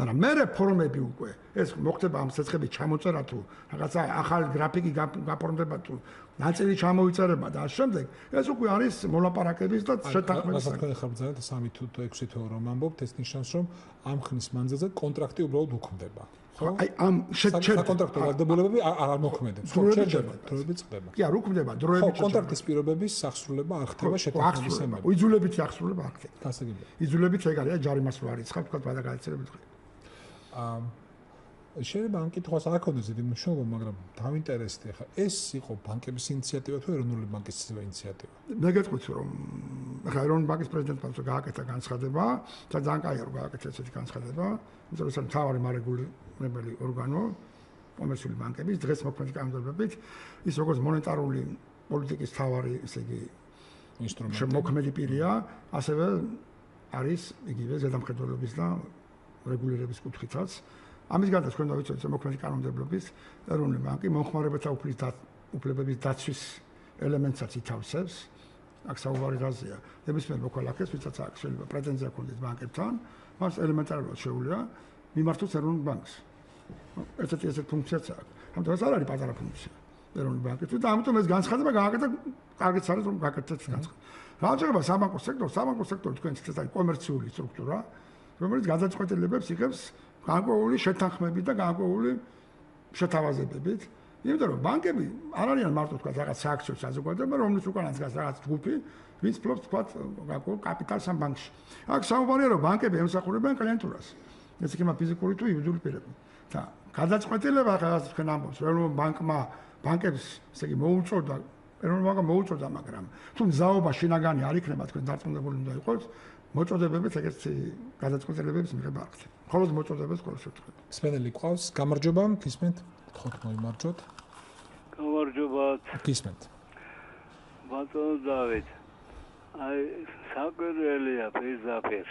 S3: მაგრამ მე ფორმები უკვე ეს მოხდება ამ ცეცხლების ჩამოწერა თუ რაღაცა ახალი გრაფიკი გაფორმდება თუ ნაწილი ჩამოიწერება და შემდეგ ეს უკვე არის მოლაპარაკების და შეთანხმების
S2: საქმე. თქვენ ახლა ბრძანეთ 3 თუ 6 თვე რომ ამბობთ ეს ნიშნავს რომ ამ ხნის მანძილზე კონტრაქტი უბრალოდ უქმდება.
S3: აი ამ
S2: საკონტრაქტო გარდაბრუნებები არ მოქმედებს. დროებით წყდება.
S3: კი არ უქმდება დროებით
S2: კონტრაქტის პირობების სახსრულება არ ხდება შეთანხმების სამართლით.
S3: იძულებით სახსრულება არ ხდება.
S2: გასაგებია.
S3: იძულებით ეგ არის ჯარიმას რო არიცხავ თქვა გადაგაცილებით ხდება.
S2: შეიძლება ამ კითხვას არ ქონდეს დიდი მნიშვნელობა, მაგრამ დავინტერესდი ახლა ეს იყო ბანკების ინიციატივა თუ ეროვნული ბანკის ინიციატივა?
S3: მე გეტყვით რომ ახლა ეროვნული ბანკის პრეზიდენტმა გააკეთა განცხადება და ძალიან კაია რომ გააკეთა ესეთი განცხადება, იმიტომ რომ ეს მთავარი მარეგულირებელი ორგანო კომერციული ბანკების დღეს მოქმედი კანონმდებლობით ის როგორც მონეტარული პოლიტიკის მთავარი ესე იგი ინსტრუმენტი მოქმედი პირია, ასევე არის იგივე ზედამხედველობის და რეგულირების კუთხითაც. ამის გარდა თქვენ დავიცოდეთ მოქმედი კანონმდებლობის ეროვნული ბანკი მომხმარებელთა უფლებების დაცვის ელემენტსაც ითავსებს. აქ საუბარი რაზეა? ნებისმიერ მოქალაქეს, ვისაც აქვს შეიძლება პრეტენზია ჰქონდეს ბანკებთან, მას ელემენტარულად შეუძლია მიმართოს ეროვნულ ბანკს. ესეთი ფუნქციაც აქვს. ამიტომ ეს არ არის პატარა ფუნქცია ეროვნული ბანკისთვის და ამიტომ ეს განცხადება გააკეთა, კარგიც არის რომ გააკეთეთ განცხადება. რა საბანკო სექტორი თქვენ ცით არის კომერციული სტრუქტურა, რომელიც გადაწყვეტილებებს იღებს განკვეული შეთანხმებით და განკვეული შეთავაზებებით. იმიტომ რომ ბანკები არ არიან მარტო თქვა რაღაც სააქციო საზოგადოება, რომლის უკანაც დგას რაღაც ჯგუფი, ვინც ფლობს თქვა განკვეულ კაპიტალს ამ ბანკში. აქ საუბარია რომ ბანკები ემსახურებიან კლიენტურას. ეს იქნება ფიზიკური თუ იურიდიული პირები. და გადაწყვეტილება რაღაც თქვენ ამბობს, რომ ბანკებს ესე იგი მოუწოდა, ეროვნული ბანკმა მოუწოდა, მაგრამ თუ მზაობა შინაგანი არ იქნება თქვენ დარწმუნებული უნდა იყოს, მოწოდებებით ეგეთი გადაწყვეტილებების მიღება არ ხდება. მხოლოდ მოწოდებას ყოველ შემთხვევაში.
S2: სპენელი ყავს, გამარჯობა, გისმენთ? გთხოვთ მოიმარჯოთ.
S5: გამარჯობათ.
S2: გისმენთ.
S5: ბატონო დავით. აი საკვირველია პირდაპირ.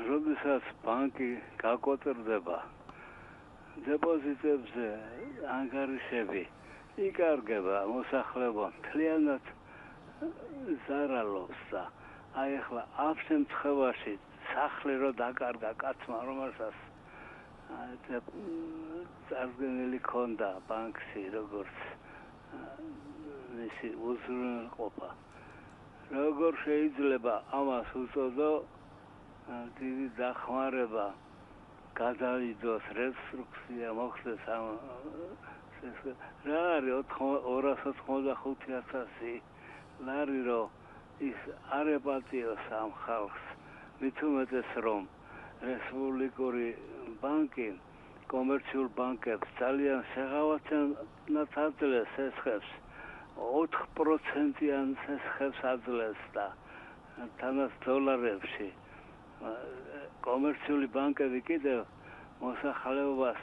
S5: როდესაც ბანკი გაკოტრდება დეპოზიტებზე ანგარიშები იკარგება მოსახლეობა მთლიანად ზარალობს და აი ახლა ამ შემთხვევაში სახლი რო დაკარგა კაცმა რომელსაც წარდგენილი ქონდა ბანკში როგორც მისი უზრუნველყოფა როგორ შეიძლება ამას უწოდო დიდი დახმარება გადავიდოს რესტრუქცია მოხდეს ამ რა არის 285,000 ლარი რომ ის არ ეპატიოს ამ ხალხს მით უმეტეს რომ რესპუბლიკური ბანკი კომერციულ ბანკებს ძალიან შეღავათნად აძლევს სესხებს 4%-იან სესხებს აძლევს და თანაც დოლარებში კომერციული ბანკები კიდევ მოსახლეობას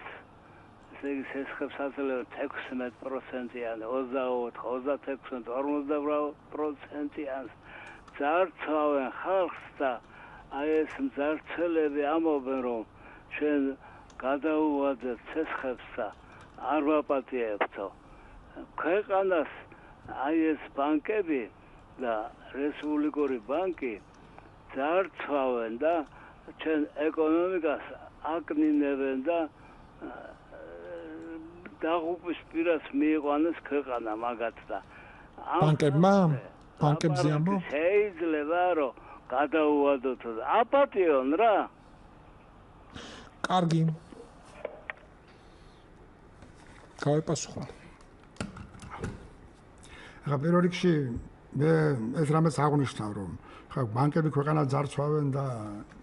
S5: ესე იგი სესხებს აძლევს 16%-იან 24, 58%-იან ძარცვავენ ხალხს და აი ეს მძარცველები ამობენ რომ ჩვენ გადაუვადეთ სესხებს და არ ვაპატიებთო ქვეყანას აი ეს ბანკები და რესპუბლიკური ბანკი ძარცვავენ და ჩვენ ეკონომიკას აკნინებენ და დაღუპვის პირას მიიყვანეს ქვეყანა მაგათ და ბანკებზე ამბობ შეიძლება რომ გადაუვადოთ აპატიონ რა
S2: კარგი გავეპასუხოთ
S3: ახლა პირველ რიგში მე ეს რამეს აღნიშნავ რომ ხა ბანკები ქვეყანა ძარცვავენ და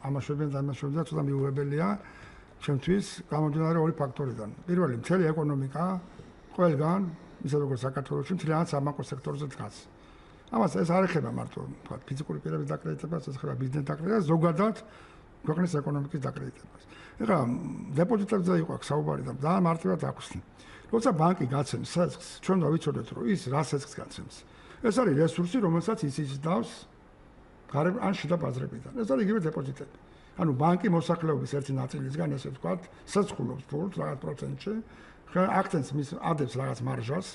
S3: ამაშვებენ და ამაშვებენ და ცოტა მიუღებელია ჩვენთვის გამომდინარე ორი ფაქტორიდან. პირველი, მთელი ეკონომიკა ყველგან, ისე როგორც საქართველოში, მთლიანად საბანკო სექტორზე დგას. ამას ეს არ ეხება მარტო, თქვა, ფიზიკური პირების დაკრედიტებას, ეს ეხება ბიზნეს დაკრედიტებას, ზოგადად ქვეყნის ეკონომიკის დაკრედიტებას. ეხლა დეპოზიტებზე იყო აქ საუბარი და ძალიან მარტივად აქვსნი. როცა ბანკი გაცემს სესხს, ჩვენ უნდა ვიცოდეთ, რომ ის რა სესხს გაცემს. ეს არის რესურსი, რომელსაც ის იზრდავს ან შიდა ბაზრებიდან. ეს არის იგივე დეპოზიტები. ანუ ბანკი მოსახლეობის ერთი ნაწილისგან ესე ვთქვათ, სეცხულობს ფულს რაღაც პროცენტში, აქცენტს მის ადებს რაღაც მარჟას,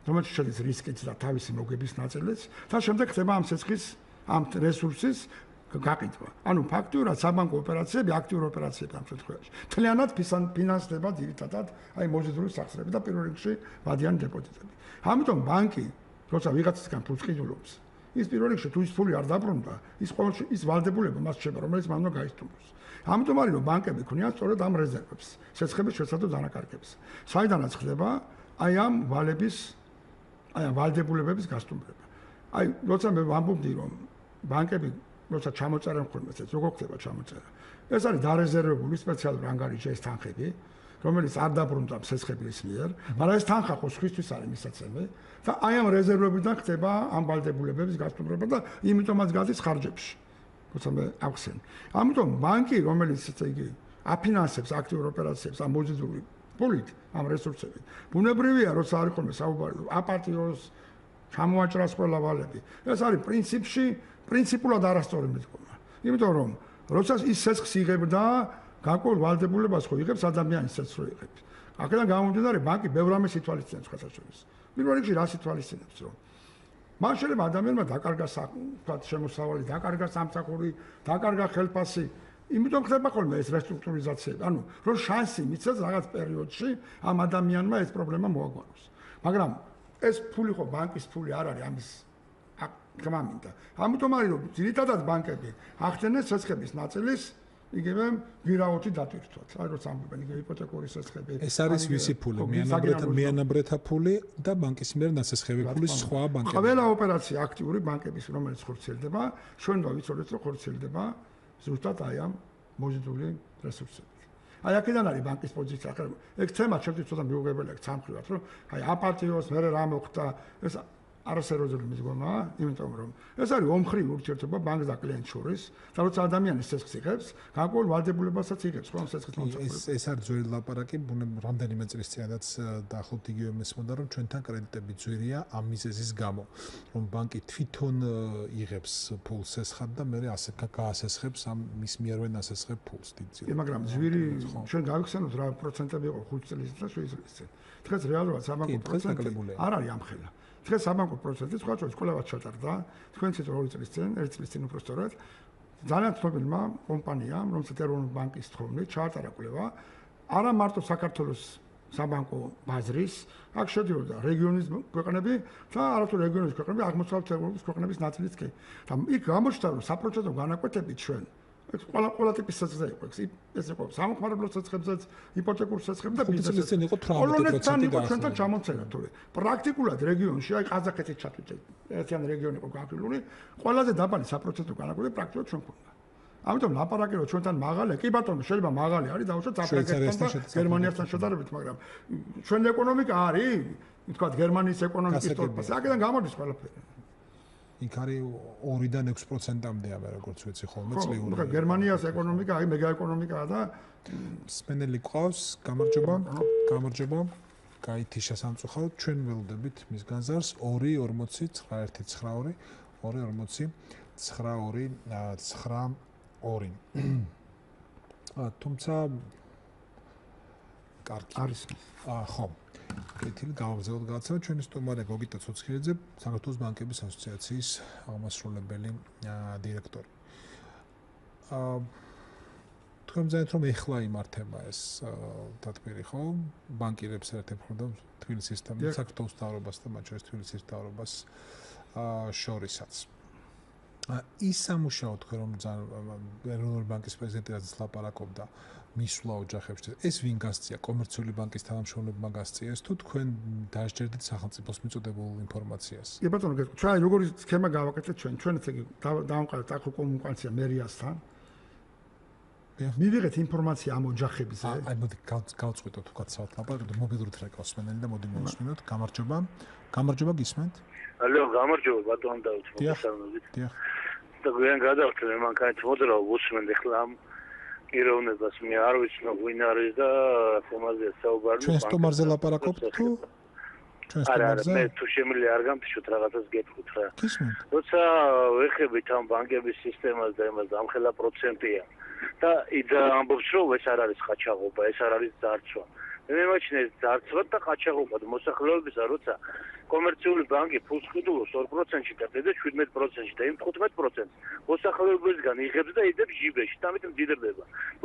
S3: რომელიც შედის რისკიც და თავისი მოგების ნაწილიც, და შემდეგ ხდება ამ სესხის, ამ რესურსის გაყიდვა. ანუ ფაქტურად საბანკო ოპერაციები, აქტიური ოპერაციები ამ შემთხვევაში. მთლიანად ფინანსდება ძირითადად აი მოზიდული სახსრები და პირველ რიგში ვადიანი დეპოზიტები. ამიტომ ბანკი, როცა ვიღაცისგან ფულს ყიდულობს, ის პირველ რიგში თუ ის ფული არ დაბრუნდა, ის ვალდებულება მას შეება, რომელიც მან უნდა გაისტუმროს. ამიტომ არის რომ ბანკები ქმნიან სწორედ ამ რეზერვებს, შეცხების შესაძლო დანაკარგებს. საიდანაც ხდება აი ამ ვალდებულებების გასტუმრება. აი, როცა მე ვამბობდი რომ ბანკები როცა ჩამოწერენ ხოლმე ეს როგორ ხდება ჩამოწერა. ეს არის დარეზერვებული სპეციალური ანგარიშის თანხები, რომელიც არ დაბრუნდა სესხების მიერ, მაგრამ ეს თანხა ხო სხვისთვის არის მისაცემი და აი ამ რეზერვებიდან ხდება ამ ვალდებულებების გასტუმრება და იმიტომაც გადის ხარჯებში. როცა მე ახსენ. ამიტომ ბანკი, რომელიც ესე იგი აფინანსებს აქტიურ ოპერაციებს ამ მოზიდული ფულით, ამ რესურსებით, ბუნებრივია, როცა არის ხოლმე საუბარი აპარტიოს ჩამოაჭრას ყველა ვალები. ეს არის პრინციპულად არასწორი მიდგომა. იმიტომ რომ როცა ის სესხს იღებდა, გარკვეულ ვალდებულებას ხო იღებს ადამიანის სესხს რო იღებს. აქედან გამომდინარე ბანკი ბევრ რამეს ითვალისწინებს ხათაშორის. პირველ რიგში რას ითვალისწინებს რომ მან შეიძლება ადამიანმა დაკარგა შემოსავალი, დაკარგა სამსახური, დაკარგა ხელფასი. იმიტომ ხდება ხოლმე ეს რესტრუქტურიზაციები. ანუ რომ შანსი მიცეს რაღაც პერიოდში ამ ადამიანმა ეს პრობლემა მოაგვაროს. მაგრამ ეს ფული ხო ბანკის ფული არ არის ამის გმამინდა. ამიტომ არის რომ ძირითადად ბანკები ახდენენ სესხების ნაწილის იგივე ვირაოთი დატვირთვათ. აი როცა ამბობენ იგივე იპოთეკური სესხები.
S2: ეს არის ვისი ფული? მიანაბრეთა ფული და ბანკის მიერ ნასესხები ფული სხვა ბანკებში.
S3: ყველა ოპერაცია აქტიური ბანკების რომელიც ხორციელდება, ჩვენ ვიცოდეთ რომ ხორციელდება ზუსტად აი ამ მოზიდული რესურსებით. აი აქედან არის ბანკის პოზიცია. ახლა ეგ თემა ჩემთვის ცოტა მიუღებელია სამხრივად, რომ აი აპარტიოს მერე რა მოხდა, ეს არასერიოზული მიდგომაა, იმიტომ რომ ეს არის ომხრივი ურთიერთობა ბანკს და კლიენტს შორის, და როცა ადამიანი სესხს იღებს, გარკვეულ ვალდებულებასაც იღებს, რომ სესხის მომსახურება.
S2: ეს არის ძველი ლაპარაკი, რამდენიმე წლის წინადაც დაახლოებით იგივე მესმოდა, რომ ჩვენთან კრედიტები ძვირია ამ მიზეზის გამო, რომ ბანკი თვითონ იღებს ფულს სესხად და მერე ასე გაასესხებს ამ მის მიერვე ნასესხებ ფულს დიდ.
S3: მაგრამ ძვირი ჩვენ გავიხსენოთ რა პროცენტები იყო 5 წლის და 7 წლის წინ. დღეს რეალურად საბანკო პროცენტი არ არის ამხელა. დღეს საბანკო პროცენტი სხვა ჩვენს კვლევას ჩატარდა, თქვენც 2 წლის წინ, 1 წლის წინ უბრალოდ ძალიან ცნობილმა კომპანიამ, რომელსაც ეროვნული ბანკის თხოვნით ჩაატარა კვლევა, არა მარტო საქართველოს საბანკო ბაზრის, აქ შედიოდა რეგიონის ქვეყნები და არათუ რეგიონის ქვეყნები, აღმოსავლეთ ევროპის ქვეყნების ნაწილიც კი. და იქ გამოჩნდა, რომ საპროცენტო განაკვეთებით ჩვენ ეს ყველა ტიპის სესხზე იყო, ეს იყო სამხმარებლო სესხებზეც, იპოთეკურ სესხებზე და
S2: ბიზნესის წინ იყო 18%.
S3: პოლონეთთან იყო ჩვენთან ჩამოცენა, თორე პრაქტიკულად რეგიონში, აი ყაზახეთის ჩათვლით, ერთიანი რეგიონი იყო გაფრთხილებული, ყველაზე დაბალი საპროცენტო განაკვეთი პრაქტიკულად ჩვენ გვქონდა. ამიტომ ლაპარაკი რომ ჩვენთან მაღალია, კი ბატონო, შეიძლება მაღალი არის დაუშვათ საფრანგეთთან და გერმანიასთან შედარებით, მაგრამ ჩვენი ეკონომიკა არის, თქვა გერმანიის ეკონომიკის თორფასი, აქედან გამოდის ყველაფერი.
S2: იქ არის 2-დან 6%-მდე ამე როგორც ვიცი ხოლმე წლიური.
S3: ხო, გერმანიას ეკონომიკა, აი მეგა ეკონომიკაა და
S2: სპენელი ყავს, გამარჯობა. გაითიშა სამწუხაროდ, ჩვენ ველოდებით მის განზარს 2.40-9192 2.40-92. თუმცა კარგი
S3: არის.
S2: ხო. კეთილი გავაგზავნოთ გადაცემა ჩვენი სტუმარი გოგიტა ცოცხლიძე, საქართველოს ბანკების ასოციაციის აღმასრულებელი დირექტორი. თქვენ ძაით რომ ეხლა იმართება ეს დათბირი ხო? ბანკირებს ერთად ხდება თბილისის და საქართველოს მთავრობას და მათ შორის თბილისის მთავრობას შორისაც. ის სამუშაო თქვენ რომ ეროვნული ბანკის პრეზიდენტი რაც ლაპარაკობდა მისვლა ოჯახებში ეს ვინ გასწია კომერციული ბანკის თანამშრომლებმა გასწია ეს თუ თქვენ დაასჯერდით სახელმწიფოს მიწოდებულ ინფორმაციას?
S3: კი ბატონო, ჩვენ როგორი სქემა გავაკეთეთ ჩვენ ესე იგი დავამყარეთ აქ კომუნიკაცია მერიასთან. მივიღეთ ინფორმაცია ამ ოჯახებზე.
S2: აი მოდი გავწყვიტოთ თქვა საათ ლაპარაკობთ მობილურით რა გასმენელი და მოდი მოვუსმინოთ. გამარჯობა გისმენთ?
S5: ალო, გამარჯობა ბატონო დავით მოგესალმებით.
S2: დიახ.
S5: და გვიან გადავხდნენ მანქანით მოდრა უსმენთ ახლა ამ ეროვნებას მე არ ვიცნობ ვინ არის და თემაზე საუბარი.
S2: ჩვენ სტუმარზე ლაპარაკობთ თუ ჩვენ სტუმარზე?
S5: არა, მე თუ შემიძლია არ გამთიშოთ რაღაცას გეტყვით რა.
S2: გისმენთ?
S5: როცა ვეხებით ამ ბანკების სისტემას და იმას ამხელა პროცენტია და იდა ამბობს რომ ეს არ არის ყაჩაღობა, ეს არ არის ძარცვა. მე მაჩნია ძარცვად და ყაჩაღობად მოსახლეობისა როცა კომერციული ბანკი ფულს ყიდულობს 2%-ში და დედა 17%-ში და იმ 15% მოსახლეობისგან იღებს და იდებს ჟიბეში და ამიტომ დიდებდება.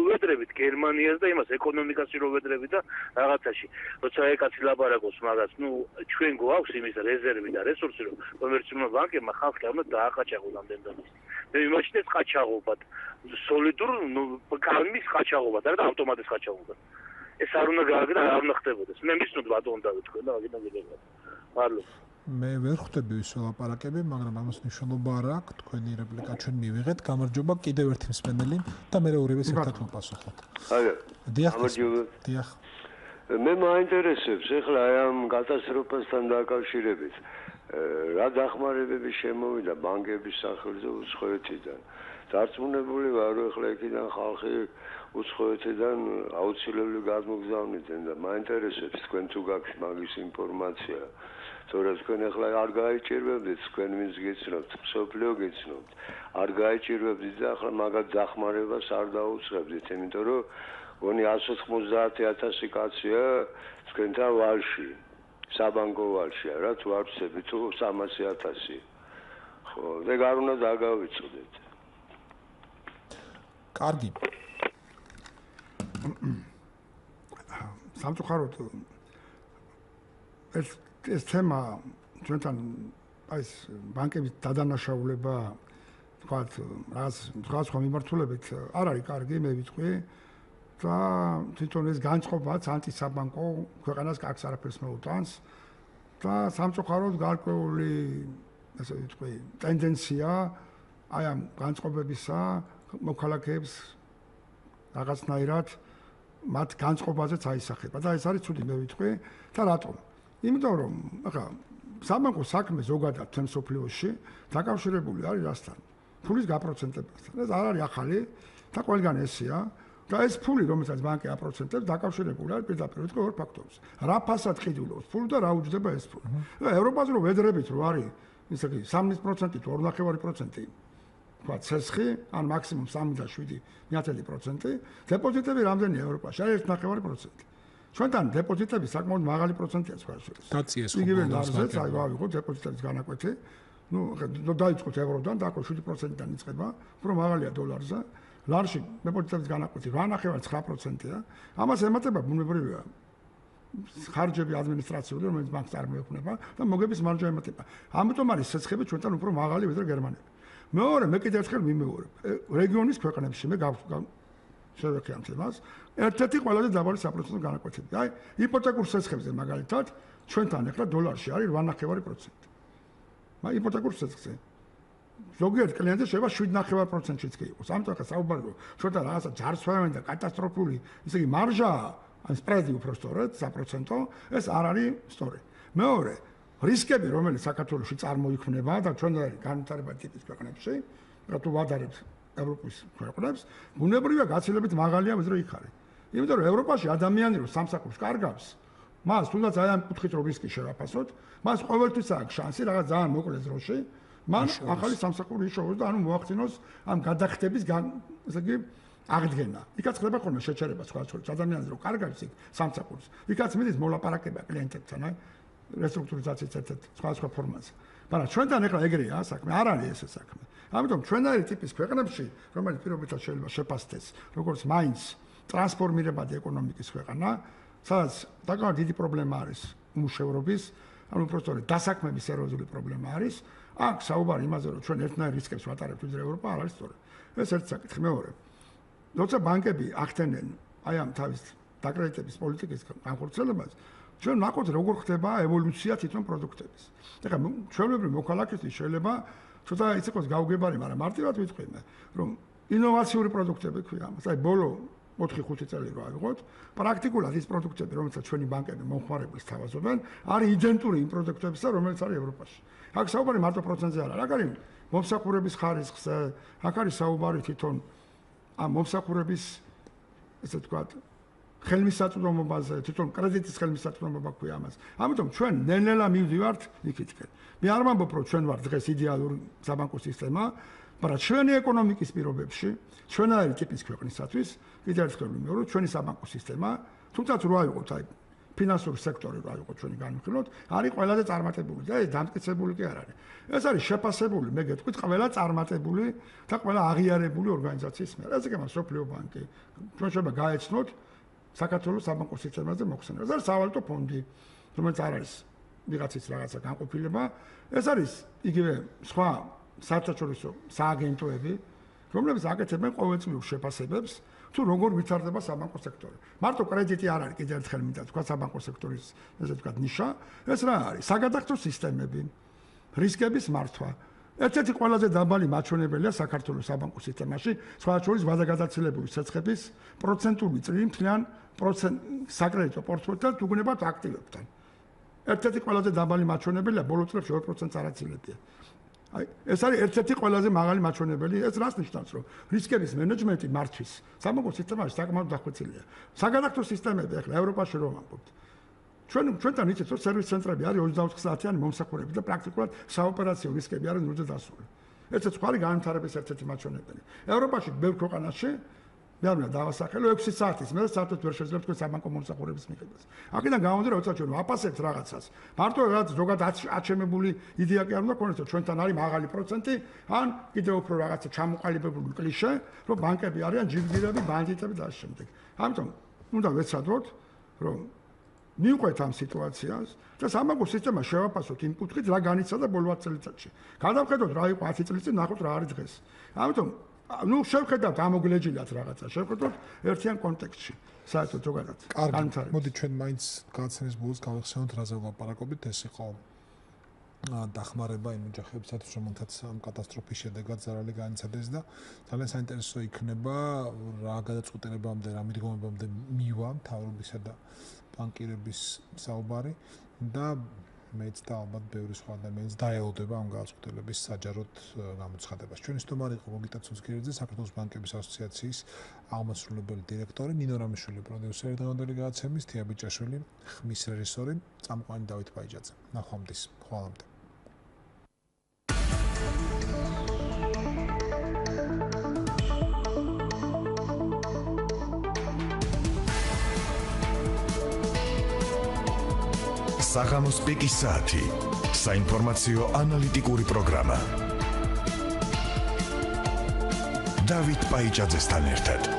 S5: ვედრებით გერმანიას და იმას ეკონომიკაში რო ვედრებით და რაღაცაში. როცა ეკაცი ლაპარაკობს მაგას, ჩვენ გვაქვს იმის რეზერვი და რესურსი რომ კომერციულმა ბანკებმა ხალხი არ უნდა დააყაჩაღოს ამდენ დონეზე. მე ვიმაჩნიე ყაჩაღობად, სოლიდურ კალმის ყაჩაღობად, არა და ავტომატის ყაჩაღობად. ეს არ უნდა გააკეთა, არ უნდა ხდებოდეს. მე მისნოდ ბატონ დავით თქვენ და მაგიდან გიგებათ. მადლობა.
S2: მე ვერ ხვდები ის ლაპარაკები, მაგრამ ამას მნიშვნელობა არ აქვს. თქვენი რეპლიკა ჩვენ მივიღეთ. გამარჯობა კიდევ ერთი მსმენელი და მე ორივეს ერთად მოპასუხოთ.
S6: ალო.
S2: გამარჯობა. დიახ.
S6: მე მაინტერესებს ახლა ამ კატასტროფასთან დაკავშირებით რა დახმარებები შემოვიდა ბანკების სახელზე უცხოეთიდან. დარწმუნებული ვარ, რომ ახლა იქიდან ხალხი უცხოეთიდან აუცილებლად გადმოგზავნიდნენ და მაინტერესებს თქვენ თუ გაქვთ მაგის ინფორმაცია. თორე თქვენ ახლა არ გაიჭირებდით, თქვენ ვინც გიცნობთ, მსოფლიო გიცნობთ, არ გაიჭირებდით და ახლა მაგათ დახმარებას არ დაუწყებდით, იმიტომ რომ გონი 190,000 კაცია თქვენთან ვალში, საბანკო ვალშია რა, თუ არ ვცდებით თუ 300,000. ხო, ეგ არ უნდა დაგავიწყდეთ.
S2: კარგი.
S3: სამწუხაროდ ეს თემა ჩვენთან აი ეს ბანკების დადანაშაულება თქვათ რაღაც მიმართულებით არ არის კარგი, მე ვიტყვი და თვითონ ეს განწყობაც ანტისაბანკო ქვეყანას კარგს არაფერს მოუტანს და სამწუხაროდ გარკვეული ასე ვიტყვი ტენდენცია აი ამ განწყობებისა მოქალაქეებს რაღაცნაირად მათ განწყობაზეც აისახება და ეს არის ცუდი მე ვიტყვი და რატომ? იმიტომ რომ ახლა საბანკო საქმე ზოგადად თემ სოფლიოში დაკავშირებული არის რასთან? ფულის გაპროცენტებასთან. ეს არ არის ახალი და ყველგან ესეა და ეს ფული რომელსაც ბანკი აპროცენტებს დაკავშირებული არის პირდაპირ ვიტყვი ორ ფაქტორს. რა ფასად ყიდულობს ფული და რა უჯდება ეს ფული. ევროპაზე რო ვედრებით რო არის ისე კი 3% თუ 2.5% თქვა ცესხი, ან მაქსიმუმ 3.7%, დეპოზიტები რამდენია ევროპაში? არის 1.5%. ჩვენთან დეპოზიტები საკმაოდ მაღალი პროცენტია სხვადასხვა.
S2: დაწიეს ხო?
S3: იგივე ლარზეც აი გავიღოთ დეპოზიტების განაკვეთი. დაიწყოთ ევროდან და აქ 7%-დან იწყება, უფრო მაღალია დოლარზე. ლარში დეპოზიტების განაკვეთი 8.9%-ია. ამას ემატება ბუნებრივია ხარჯები ადმინისტრაციული, რომელიც ბანკს წარმოექმნება და მოგების მარჯა ემატება. ამიტომ არის ცეცხლები ჩვენთან უფრო მაღალი ვიდრე გერმანიაში. მეორე, მე კიდევ ერთხელ მიმეორებ. რეგიონის ქვეყნებში მე შევეხე ამ თემას. ერთ-ერთი ყველაზე დაბალი საპროცენტო განაკვეთები. აი, იპოთეკურ ცეცხლებზე მაგალითად ჩვენთან ახლა დოლარში არის 8.5%. მაგრამ იპოთეკურ ცეცხლზე ზოგიერთ კლიენტზე შეიძლება 7.5%-იც კი იყოს. ამიტომ ახლა საუბარი რომ ჩვენთან რაღაცა ჯარცვავენ და კატასტროფული, ისე იგი მარჟა, ან სპრედი უფრო სწორედ, საპროცენტო, ეს არ არის სწორი. მეორე, რისკები, რომელიც საქართველოში წარმოიქმნება და ჩვენ განვითარებადი ტიპის ქვეყნებში, რა თუ ვადარებთ ევროპის ქვეყნებს, ბუნებრივია გაცილებით მაღალია ვიდრე იქ არის. იმიტომ რომ ევროპაში ადამიანი რო სამსახურს კარგავს, მას თუნდაც აი ამ კუთხით რო რისკი შევაფასოთ, მას ყოველთვის აქვს შანსი რაღაც ძალიან მოკლე დროში, მან ახალი სამსახური იშოვოს და ანუ მოახდინოს ამ გადახდების ესე იგი აღდგენა. იქაც ხდება ხოლმე შეჩერება სხვა ადამიანს რო კარგავს იქ სამსახურს. იქაც მიდის მოლაპარაკება კლიენტებთან, აი რესტრუქტურიზაციის ერთ-ერთ სხვა ფორმაზე. მაგრამ ჩვენთან ახლა ეგრეა საქმე, არ არის ესე საქმე. ამიტომ ჩვენარი ტიპის ქვეყნებში, რომელიც პირობითად შეიძლება შეფასდეს, როგორც მაინც ტრანსფორმირებადი ეკონომიკის ქვეყანა, სადაც საკმაოდ დიდი პრობლემა არის უმუშევრობის, ანუ უბრალოდ დასაქმების სერიოზული პრობლემა არის. აქ საუბარი იმაზე, რომ ჩვენ ერთნაირ რისკებს ვატარებთ ვიდრე ევროპა, არ არის სწორი. ეს ერთი საკითხი. მეორე, როცა ბანკები ახდენენ აი ამ თავის დაკრედიტების პოლიტიკის განხორციელებას, ჩვენ ნახოთ როგორ ხდება ევოლუცია თვითონ პროდუქტების. ეხლა ჩვეულებრივი მოქალაქისთვის შეიძლება ცოტა ის იყოს გაუგებარი, მაგრამ მარტივად ვიტყვი მე, რომ ინოვაციური პროდუქტები ქვია ამას. აი ბოლო 4-5 წელი რო ავიღოთ, პრაქტიკულად ის პროდუქტები, რომელსაც ჩვენი ბანკები მომხმარებელს თავაზობენ, არის იდენტური იმ პროდუქტებისა, რომელიც არის ევროპაში. აქ საუბარი მარტო პროცენტზე არ არის. აქ არის მომსახურების ხარისხზე, აქ არის საუბარი თვითონ ამ მომსახურების ესე ვთქვათ ხელმისაწვდომობაზე, თვითონ კრედიტის ხელმისაწვდომობა ქვია ამას. ამიტომ ჩვენ ნელ-ნელა მივდივართ იქითკენ. მე არ ვამბობ, რომ ჩვენ ვართ დღეს იდეალური საბანკო სისტემა, მაგრამ ჩვენი ეკონომიკის პირობებში, ჩვენაირი ტიპის ქვეყნისათვის, კიდევ ერთხელ ვიმეორებ, ჩვენი საბანკო სისტემა თუმცა რო აიღოთ აი ფინანსური სექტორი რო აიღოთ ჩვენი განმხილვით, არის ყველაზე წარმატებული და ეს დამტკიცებული კი არ არის. ეს არის შეფასებული, მე გეტყვით, ყველა წარმატებული და ყველა აღიარებული ორგანიზაციის მიერ. ესე იგი, მსოფლიო ბანკი, ჩვენ შეიძლება გაეცნოთ საქართველოს საბანკო სისტემაზე მოხსენება. ეს არის სავალუტო ფონდი, რომელიც არ არის ვიღაცის რაღაცა განყოფილება, ეს არის იგივე სხვა საერთაშორისო სააგენტოები, რომლებიც აკეთებენ ყოველწლიურ შეფასებებს, თუ როგორ ვითარდება საბანკო სექტორი. მარტო კრედიტი არ არის კიდევ ერთხელ მინდა თქვა საბანკო სექტორის, ესე ვთქვათ, ნიშა, ეს რა არის? საგადახდო სისტემები, რისკების მართვა. ერთ-ერთი ყველაზე დაბალი მაჩვენებელია საქართველოს საბანკო სისტემაში, სხვა შორის ვადაგადაცილებული ცეცხლების პროცენტული წილი მთლიან საკრედიტო პორტფოლიოდან უგნებად აქტივებთან. ერთ-ერთი ყველაზე დაბალი მაჩვენებელია ბოლო წლებში 2%-ს არ აცილებია. აი, ეს არის ერთ-ერთი ყველაზე მაღალი მაჩვენებელი, ეს რას ნიშნავს, რომ რისკების მენეჯმენტი მართვის საბანკო სისტემაში საკმაოდ დახვეწილია. საგადახდო სისტემები ახლა ევროპაში რომ ვამბობთ. ჩვენთან იცით, რომ სერვის ცენტრები არის 24 საათიანი მომსახურებით და პრაქტიკულად საოპერაციო რისკები არის ნულზე დასული. ესეც ხარი განვითარების ერთ-ერთი მაჩვენებელი. ევროპაში ბევრ ქვეყანაში მე არ მინდა დავასახელო 6 საათის მე საერთოდ ვერ შეძლებს თქვენ საბანკო მომსახურების მიღებას. აქედან გამომდინარე, როცა ჩვენ ვაფასებთ რაღაცას, მარტო რაღაც ზოგადად აჩემებული იდეა კი არ უნდა ქონდეს, რომ ჩვენთან არის მაღალი პროცენტი, ან კიდევ უფრო რაღაცა ჩამოყალიბებული კლიშე, რომ ბანკები არიან ჯიბგირები, ბანდიტები და ასე შემდეგ. ამიტომ უნდა ვეცადოთ, რომ მივყვეთ ამ სიტუაციას და საბანკო სისტემა შევაფასოთ იმ კუთხით, რა განიცადა ბოლო 10 წელიწადში. გადავხედოთ რა იყო 10 წელიწადში, ნახოთ რა არის დღეს. ამიტომ შევხედავთ ამოგლეჯილად რაღაცა, შევხედოთ ერთიან კონტექსტში, საერთოდ ზოგადად.
S2: კარგი, მოდი ჩვენ მაინც გადაცემის ბოლოს გავიხსენოთ რაზე ვლაპარაკობთ, ეს იყო დახმარება იმ ოჯახებსაც, რომელთაც ამ კატასტროფის შედეგად ზარალი განიცადეს და ძალიან საინტერესო იქნება რა გადაწყვეტილებამდე, რა მიდგომებამდე მივა მთავრობისა და ბანკირების საუბარი და მეც და ალბათ ბევრი სხვა ადამიანიც დაელოდება ამ გადაწყვეტილების საჯაროდ გამოცხადებას. ჩვენი სტუმარი იყო გოგიტა ცუცქირიძე, საქართველოს ბანკების ასოციაციის აღმასრულებელი დირექტორი, ნინო რამიშვილი პროდიუსერი დღევანდელი გადაცემის, თია ბიჭაშვილი ხმის რეჟისორი, წამყვანი დავით ბაიჯაძე. ნახვამდის, ხვალამდე.
S1: საღამოს პიკის საათი. საინფორმაციო ანალიტიკური პროგრამა. დავით ბაიჯაძესთან ერთად.